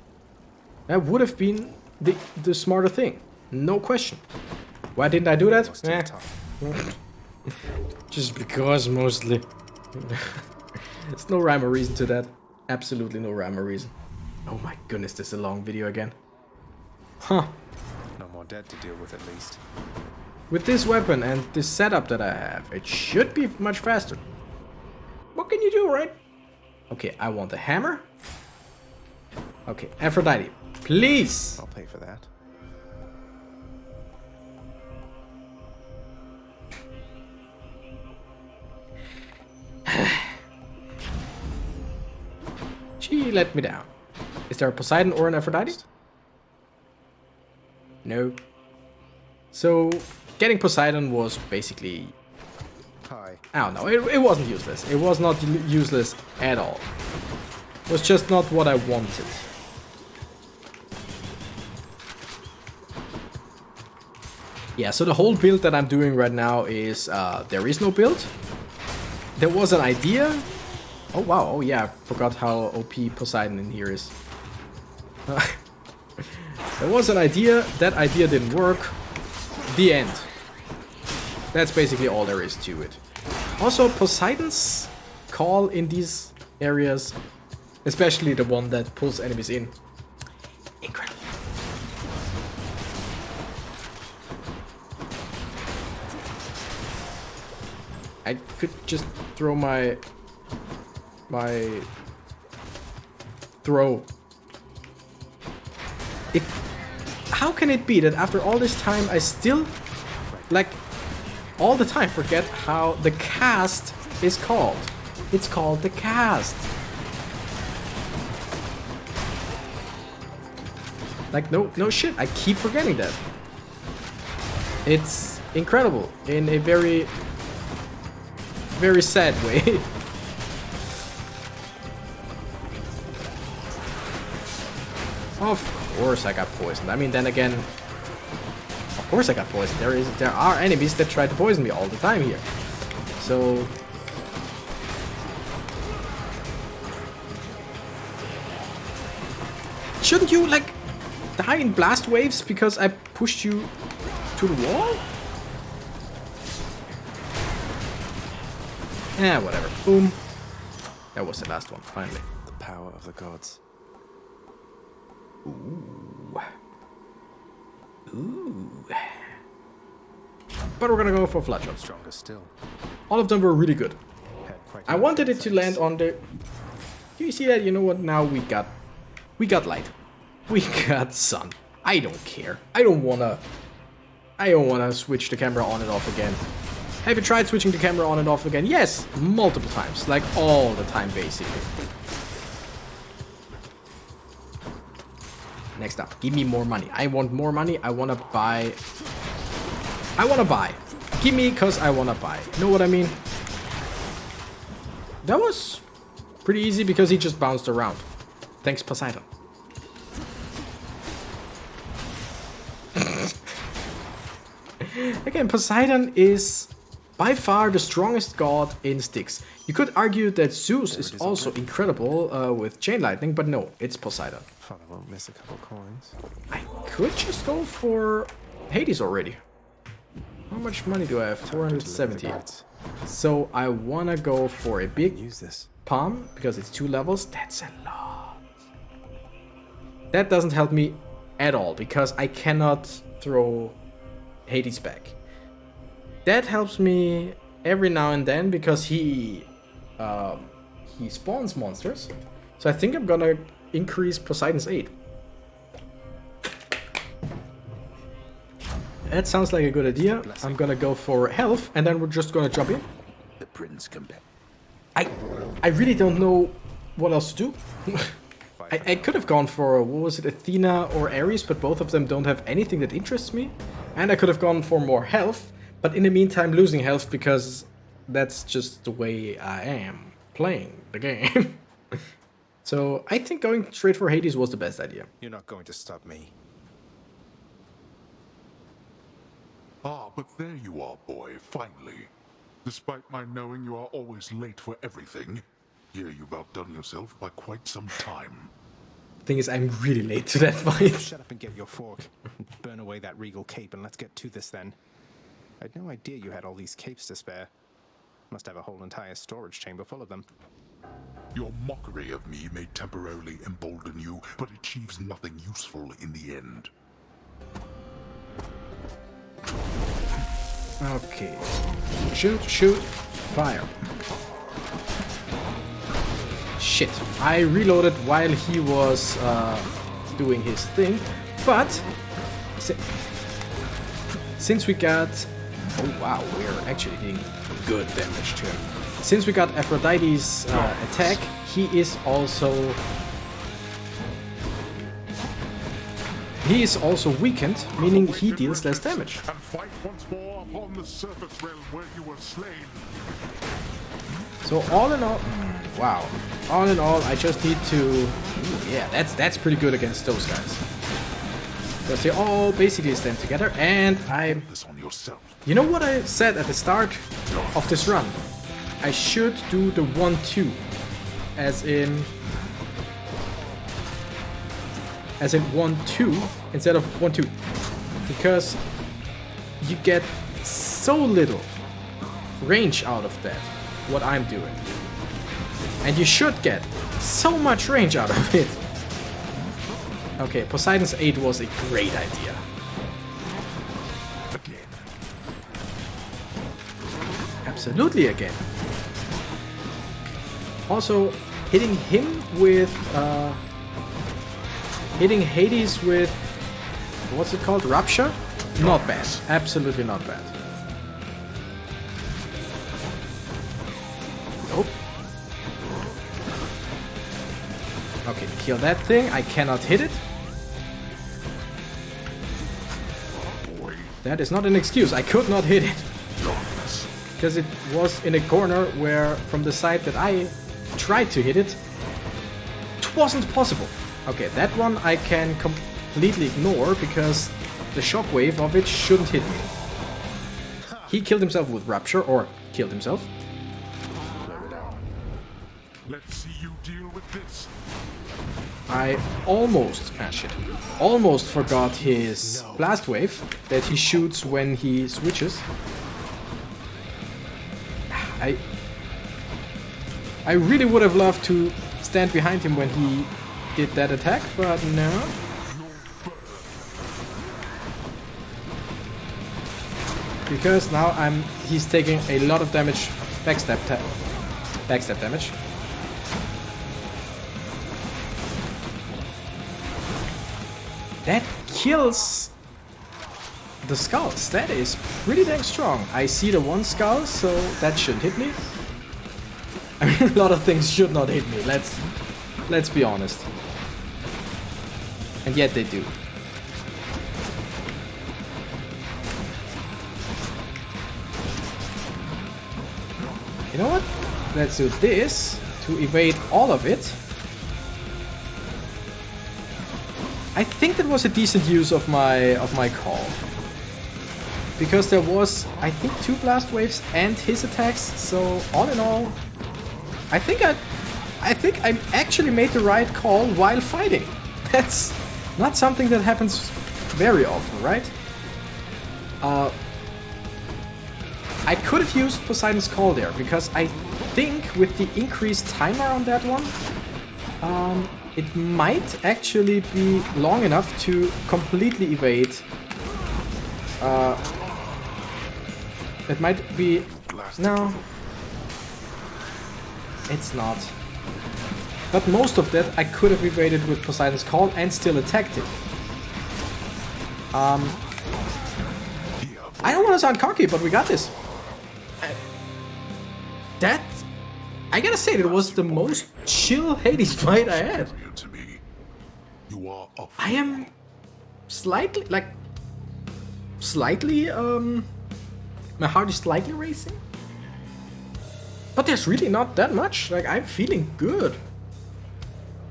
That would have been the smarter thing. No question. Why didn't I do that? Just because, mostly. There's no rhyme or reason to that. Absolutely no rhyme or reason. Oh my goodness, this is a long video again. Huh. No more dead to deal with, at least. With this weapon and this setup that I have, it should be much faster. What can you do, right? Okay, I want the hammer. Okay, Aphrodite, please. I'll pay for that. She let me down. Is there a Poseidon or an Aphrodite? No. So, getting Poseidon was basically... I don't know, it wasn't useless. It was not useless at all. It was just not what I wanted. Yeah, so the whole build that I'm doing right now is... there is no build. There was an idea. Oh wow, oh yeah, I forgot how OP Poseidon in here is. There was an idea, that idea didn't work. The end. That's basically all there is to it. Also, Poseidon's call in these areas, especially the one that pulls enemies in. Incredible. I could just throw my throw. How can it be that after all this time I still, like, all the time forget how the cast is called? It's called the cast. Like, no shit, I keep forgetting that. It's incredible in a very, very sad way. Of course I got poisoned. I mean, then again, of course I got poisoned. There are enemies that try to poison me all the time here. So shouldn't you like die in blast waves because I pushed you to the wall? Yeah, whatever. Boom. That was the last one, finally. The power of the gods. Ooh. Ooh. But we're gonna go for Floodshot. Stronger still. All of them were really good. I wanted it to land on the... Do you see that? You know what? Now we got light. We got sun. I don't care. I don't wanna switch the camera on and off again. Have you tried switching the camera on and off again? Yes, multiple times. Like all the time, basically. Next up, give me more money. I want more money. I wanna buy. Give me, cause I wanna buy. You know what I mean? That was pretty easy because he just bounced around. Thanks, Poseidon. Again, Poseidon is by far the strongest god in Styx. You could argue that Zeus is also incredible with chain lightning, but no, it's Poseidon. Father won't miss a couple coins. I could just go for Hades already. How much money do I have? 470. So I wanna go for a big palm because it's 2 levels. That's a lot. That doesn't help me at all, because I cannot throw Hades back. That helps me every now and then, because he spawns monsters. So I think I'm gonna increase Poseidon's aid. That sounds like a good idea. I'm gonna go for health, and then we're just gonna jump in. The prince come back. I really don't know what else to do. I could have gone for, what was it, Athena or Ares, but both of them don't have anything that interests me. And I could have gone for more health, but in the meantime losing health, because that's just the way I am playing the game. So I think going straight for Hades was the best idea. You're not going to stop me. Ah, but there you are, boy, finally. Despite my knowing you are always late for everything, here you've outdone yourself by quite some time. Thing is, I'm really late to that fight. Shut up and get your fork. Burn away that regal cape and let's get to this then. I had no idea you had all these capes to spare. Must have a whole entire storage chamber full of them. Your mockery of me may temporarily embolden you, but achieves nothing useful in the end. Okay. Shoot, shoot, fire. Shit. I reloaded while he was doing his thing, but since we got... Oh wow, we're actually doing good damage to him. Since we got Aphrodite's attack, he is also weakened, meaning he deals less damage. And fight once more upon the surface realm where you were slain. So all in all, wow. All in all, I just need to, yeah, that's pretty good against those guys. Because they all basically stand together, and you know what I said at the start of this run? I should do the 1-2, as in 1-2 instead of 1-2, because you get so little range out of that, what I'm doing, and you should get so much range out of it. Okay, Poseidon's 8 was a great idea. Absolutely again. Also, hitting him with hitting Hades with, what's it called, Rupture? Not bad. Absolutely not bad. Nope. Okay, kill that thing. I cannot hit it. That is not an excuse. I could not hit it. Because it was in a corner where, from the side that I tried to hit it, it wasn't possible. Okay, that one I can completely ignore, because the shockwave of it shouldn't hit me. He killed himself with Rupture, or killed himself. Let's see you deal with this. I almost forgot his blast wave that he shoots when he switches. I really would have loved to stand behind him when he did that attack, but no. Because now he's taking a lot of damage, backstab damage. That kills the skulls. That is pretty dang strong. I see the one skull, so that shouldn't hit me. I mean, a lot of things should not hit me. Let's be honest. And yet they do. You know what? Let's do this to evade all of it. I think that was a decent use of my call. Because there was, I think, 2 blast waves and his attacks, so all in all, I think I actually made the right call while fighting. That's not something that happens very often, right? I could have used Poseidon's call there, because I think with the increased timer on that one, it might actually be long enough to completely evade. It might be... No. It's not. But most of that I could have evaded with Poseidon's Call and still attacked it. I don't want to sound cocky, but we got this. That... I gotta say, that was the most chill Hades fight I had. I am slightly, my heart is slightly racing. But there's really not that much. Like, I'm feeling good.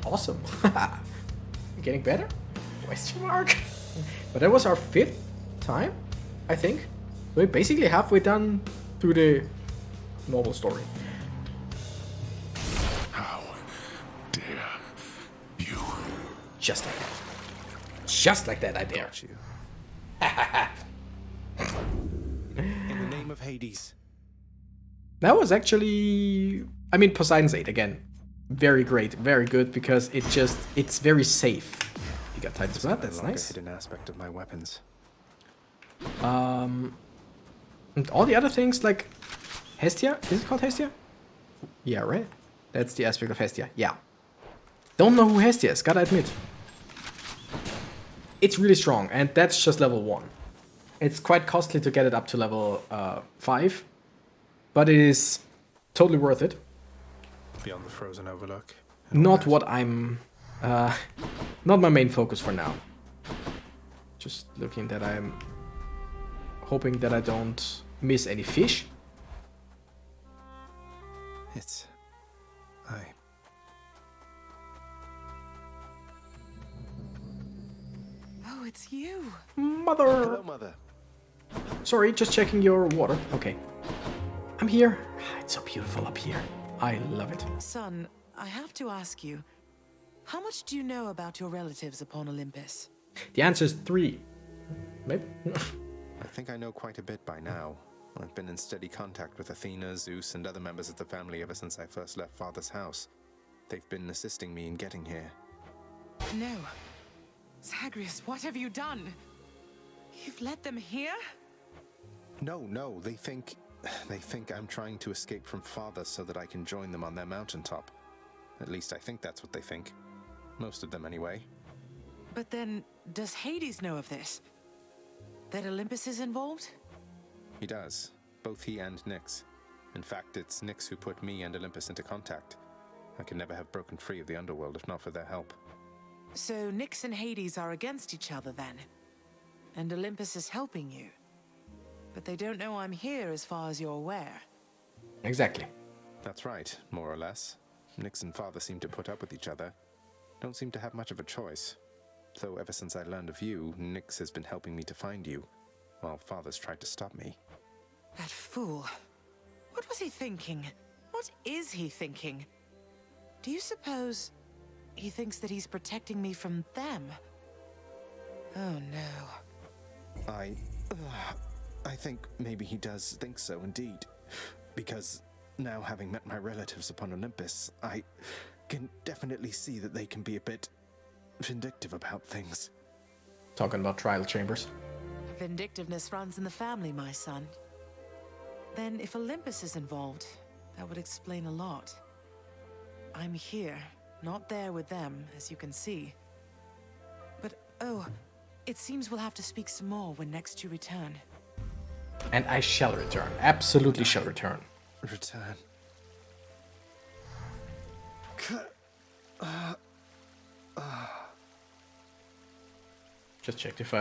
Awesome. Getting better? Question mark? But that was our 5th time, I think. We're basically halfway done through the normal story. How dare you? Just like that. Just like that, I dare. You. In the name of Hades. That was actually... I mean, Poseidon's 8, again. Very great, very good, because it's very safe. You got Titan's Blood, that's nice. Hidden aspect of my weapons. And all the other things, like... Hestia? Is it called Hestia? Yeah, right? That's the aspect of Hestia, yeah. Don't know who Hestia is, gotta admit. It's really strong, and that's just level 1. It's quite costly to get it up to level 5. But it is totally worth it. Beyond the frozen overlook. Not what I'm... not my main focus for now. Just looking that I'm... hoping that I don't miss any fish. Oh, it's you. Mother! Hello, Mother. Sorry, just checking your water. Okay. I'm here. It's so beautiful up here. I love it. Son, I have to ask you, how much do you know about your relatives upon Olympus? The answer is 3. Maybe? I think I know quite a bit by now. I've been in steady contact with Athena, Zeus, and other members of the family ever since I first left Father's house. They've been assisting me in getting here. No. Zagreus, what have you done? You've led them here? No, they think I'm trying to escape from Father so that I can join them on their mountaintop. At least I think that's what they think. Most of them anyway. But then, does Hades know of this? That Olympus is involved? He does. Both he and Nyx. In fact, it's Nyx who put me and Olympus into contact. I could never have broken free of the underworld if not for their help. So Nyx and Hades are against each other then? And Olympus is helping you? But they don't know I'm here as far as you're aware. Exactly. That's right, more or less. Nyx and Father seem to put up with each other. Don't seem to have much of a choice. Though ever since I learned of you, Nyx has been helping me to find you, while Father's tried to stop me. That fool. What was he thinking? What is he thinking? Do you suppose he thinks that he's protecting me from them? Oh no. I think maybe he does think so indeed. Because now having met my relatives upon Olympus, I can definitely see that they can be a bit vindictive about things. Talking about trial chambers. Vindictiveness runs in the family, my son. Then if Olympus is involved, that would explain a lot. I'm here, not there with them, as you can see. But, oh, it seems we'll have to speak some more when next you return. And I shall return. Absolutely shall return. Return. Just checked if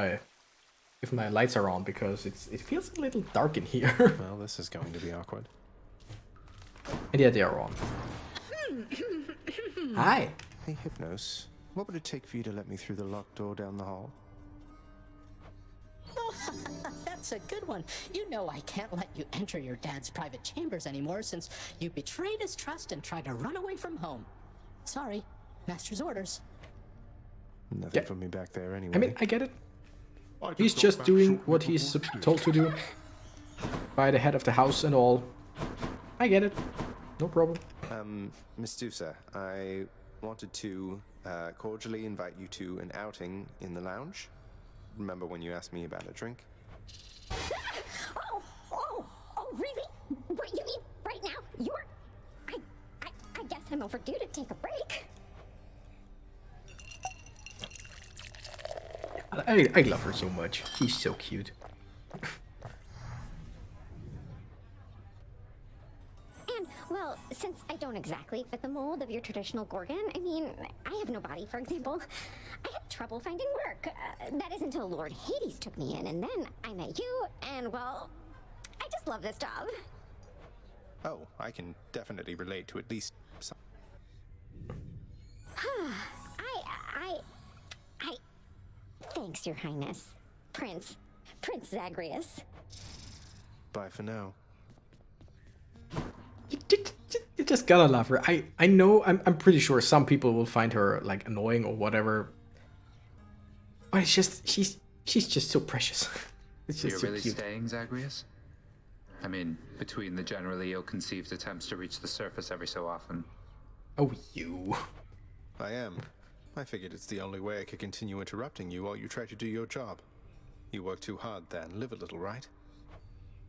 my lights are on, because it feels a little dark in here. Well, this is going to be awkward. And yeah, they are on. Hi. Hey, Hypnos. What would it take for you to let me through the locked door down the hall? Oh, that's a good one. You know I can't let you enter your dad's private chambers anymore since you betrayed his trust and tried to run away from home. Sorry, master's orders. Nothing for me back there anyway. I mean, I get it. He's just doing what he's told to do by the head of the house and all. I get it. No problem. Miss Dusa, I wanted to cordially invite you to an outing in the lounge. Remember when you asked me about a drink? Oh, really? What, you mean right now? I guess I'm overdue to take a break. I love her so much. She's so cute. And, well, since I don't exactly fit the mold of your traditional Gorgon, I mean, I have no body, for example. I had trouble finding work. That is until Lord Hades took me in, and then I met you, and, well, I just love this job. Oh, I can definitely relate to at least some. Thanks, Your Highness. Prince Zagreus. Bye for now. You just gotta love her. I know, I'm pretty sure some people will find her, like, annoying or whatever. But it's just, she's just so precious. It's just You're so really cute. staying, Zagreus? I mean, between the generally ill-conceived attempts to reach the surface every so often. Oh, you. I am. I figured it's the only way I could continue interrupting you while you try to do your job. You work too hard then. Live a little, right?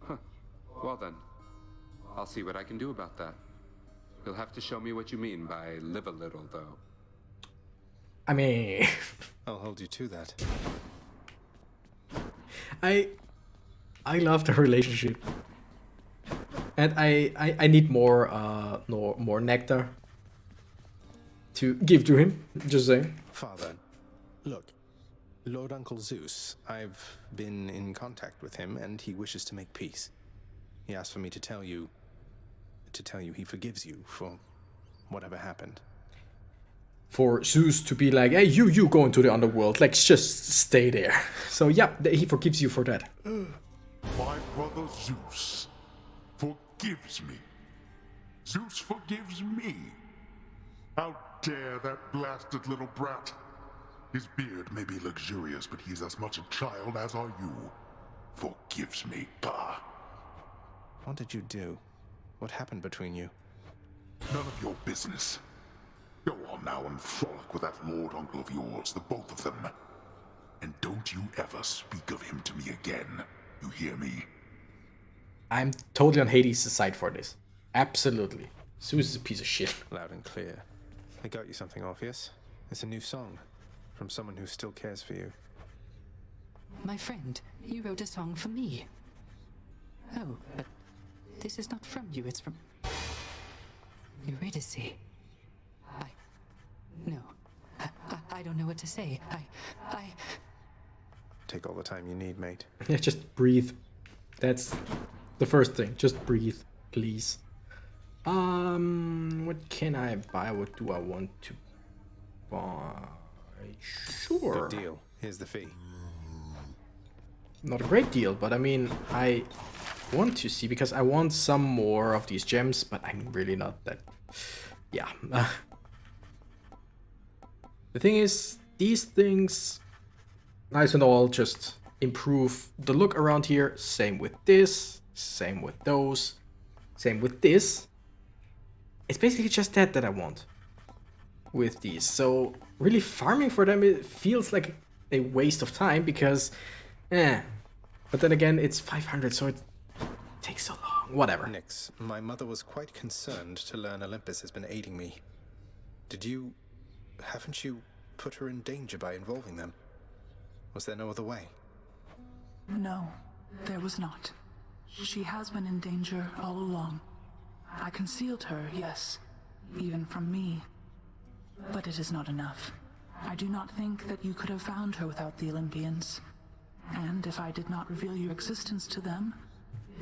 Huh. Well then, I'll see what I can do about that. You'll have to show me what you mean by live a little, though. I mean... I'll hold you to that. I love the relationship. And I need more nectar to give to him, just saying. Father, look, Lord Uncle Zeus, I've been in contact with him and he wishes to make peace. He asked for me to tell you he forgives you for whatever happened. For Zeus to be like, hey, you go into the underworld, like, just stay there. So yeah, he forgives you for that. My brother Zeus forgives me. Zeus forgives me. How dare that blasted little brat? His beard may be luxurious, but he's as much a child as are you. Forgives me, bah. What did you do? What happened between you? None of your business. Go on now and frolic with that lord uncle of yours, the both of them. And don't you ever speak of him to me again. You hear me? I'm totally on Hades' side for this. Absolutely. Zeus is a piece of shit. Loud and clear. I got you something, Orpheus. It's a new song. From someone who still cares for you. My friend, you wrote a song for me. Oh, but this is not from you, it's from... Eurydice. I don't know what to say. Take all the time you need, mate. Yeah, just breathe. That's the first thing. Just breathe, please. What can I buy? What do I want to buy? Sure. Good deal. Here's the fee. Not a great deal, but I mean, I want to see, because I want some more of these gems, but I'm really not that... Yeah. The thing is, these things, nice and all, just improve the look around here. Same with this, same with those, same with this. It's basically just that I want with these. So really farming for them, it feels like a waste of time, because but then again, it's 500, so it takes so long. Whatever. Nix, my mother was quite concerned to learn Olympus has been aiding me. Haven't you put her in danger by involving them? Was there no other way? No, there was not. She has been in danger all along. I concealed her, yes, even from me. But it is not enough. I do not think that you could have found her without the Olympians. And if I did not reveal your existence to them,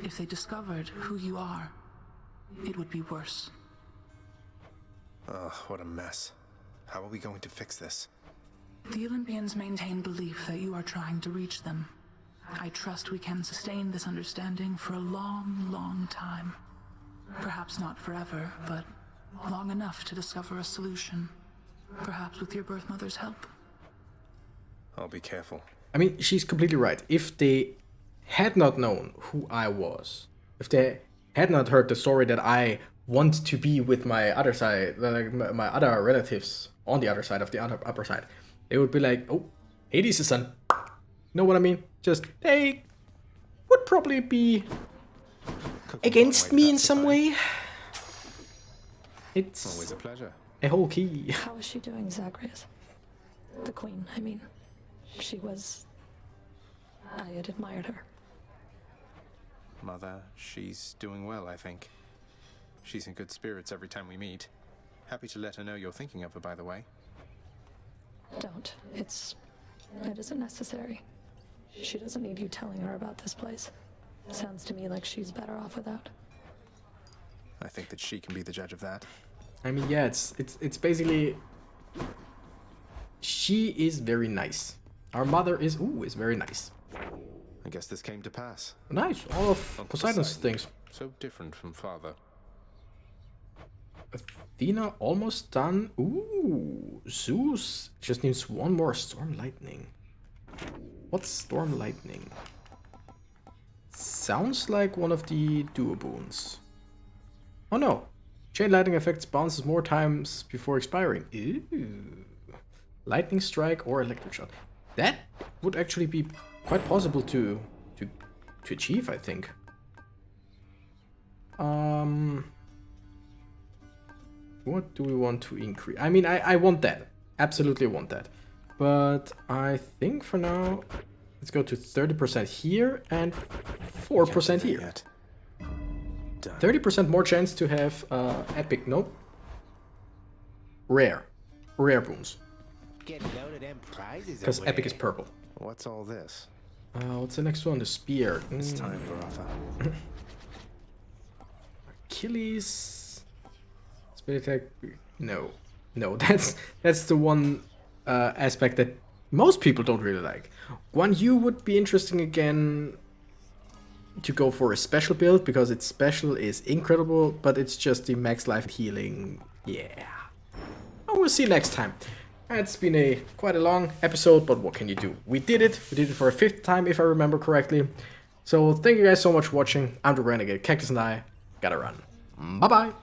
if they discovered who you are, it would be worse. Ugh, what a mess. How are we going to fix this? The Olympians maintain belief that you are trying to reach them. I trust we can sustain this understanding for a long, long time. Perhaps not forever, but long enough to discover a solution. Perhaps with your birth mother's help. I'll be careful. I mean, she's completely right. If they had not known who I was, if they had not heard the story that I want to be with my other side, like my other relatives on the other side of the upper side. They would be like, oh, Hades' son. Know what I mean? Just, they would probably be against me in some way. It's always a pleasure. A whole key. How is she doing, Zagreus? The queen, I mean. She was... I had admired her. Mother, she's doing well, I think. She's in good spirits every time we meet. Happy to let her know you're thinking of her, by the way. Don't. It isn't necessary. She doesn't need you telling her about this place. Sounds to me like she's better off without. I think that she can be the judge of that. I mean, yeah, it's basically... She is very nice. Our mother is very nice. I guess this came to pass. Nice, all of Poseidon's things. So different from father. Athena almost done. Ooh, Zeus just needs one more Storm Lightning. What's Storm Lightning? Sounds like one of the duo boons. Oh no, Chain Lightning effects bounces more times before expiring. Ooh. Lightning Strike or Electric Shot. That would actually be quite possible to achieve, I think. What do we want to increase? I mean, I want that. Absolutely want that. But I think for now, let's go to 30% here and 4% here. 30% more chance to have epic, no? Rare boons. Because epic is purple. What's all this? What's the next one? The spear. It's time, Baratha. Achilles. Speed attack. No, that's the one aspect that most people don't really like. Guan Yu would be interesting again to go for a special build because its special is incredible, but it's just the max life healing. Yeah. Oh, we'll see next time. It's been quite a long episode, but what can you do? We did it. We did it for a 5th time, if I remember correctly. So thank you guys so much for watching. I'm the Renegade Cactus and I gotta run. Bye-bye.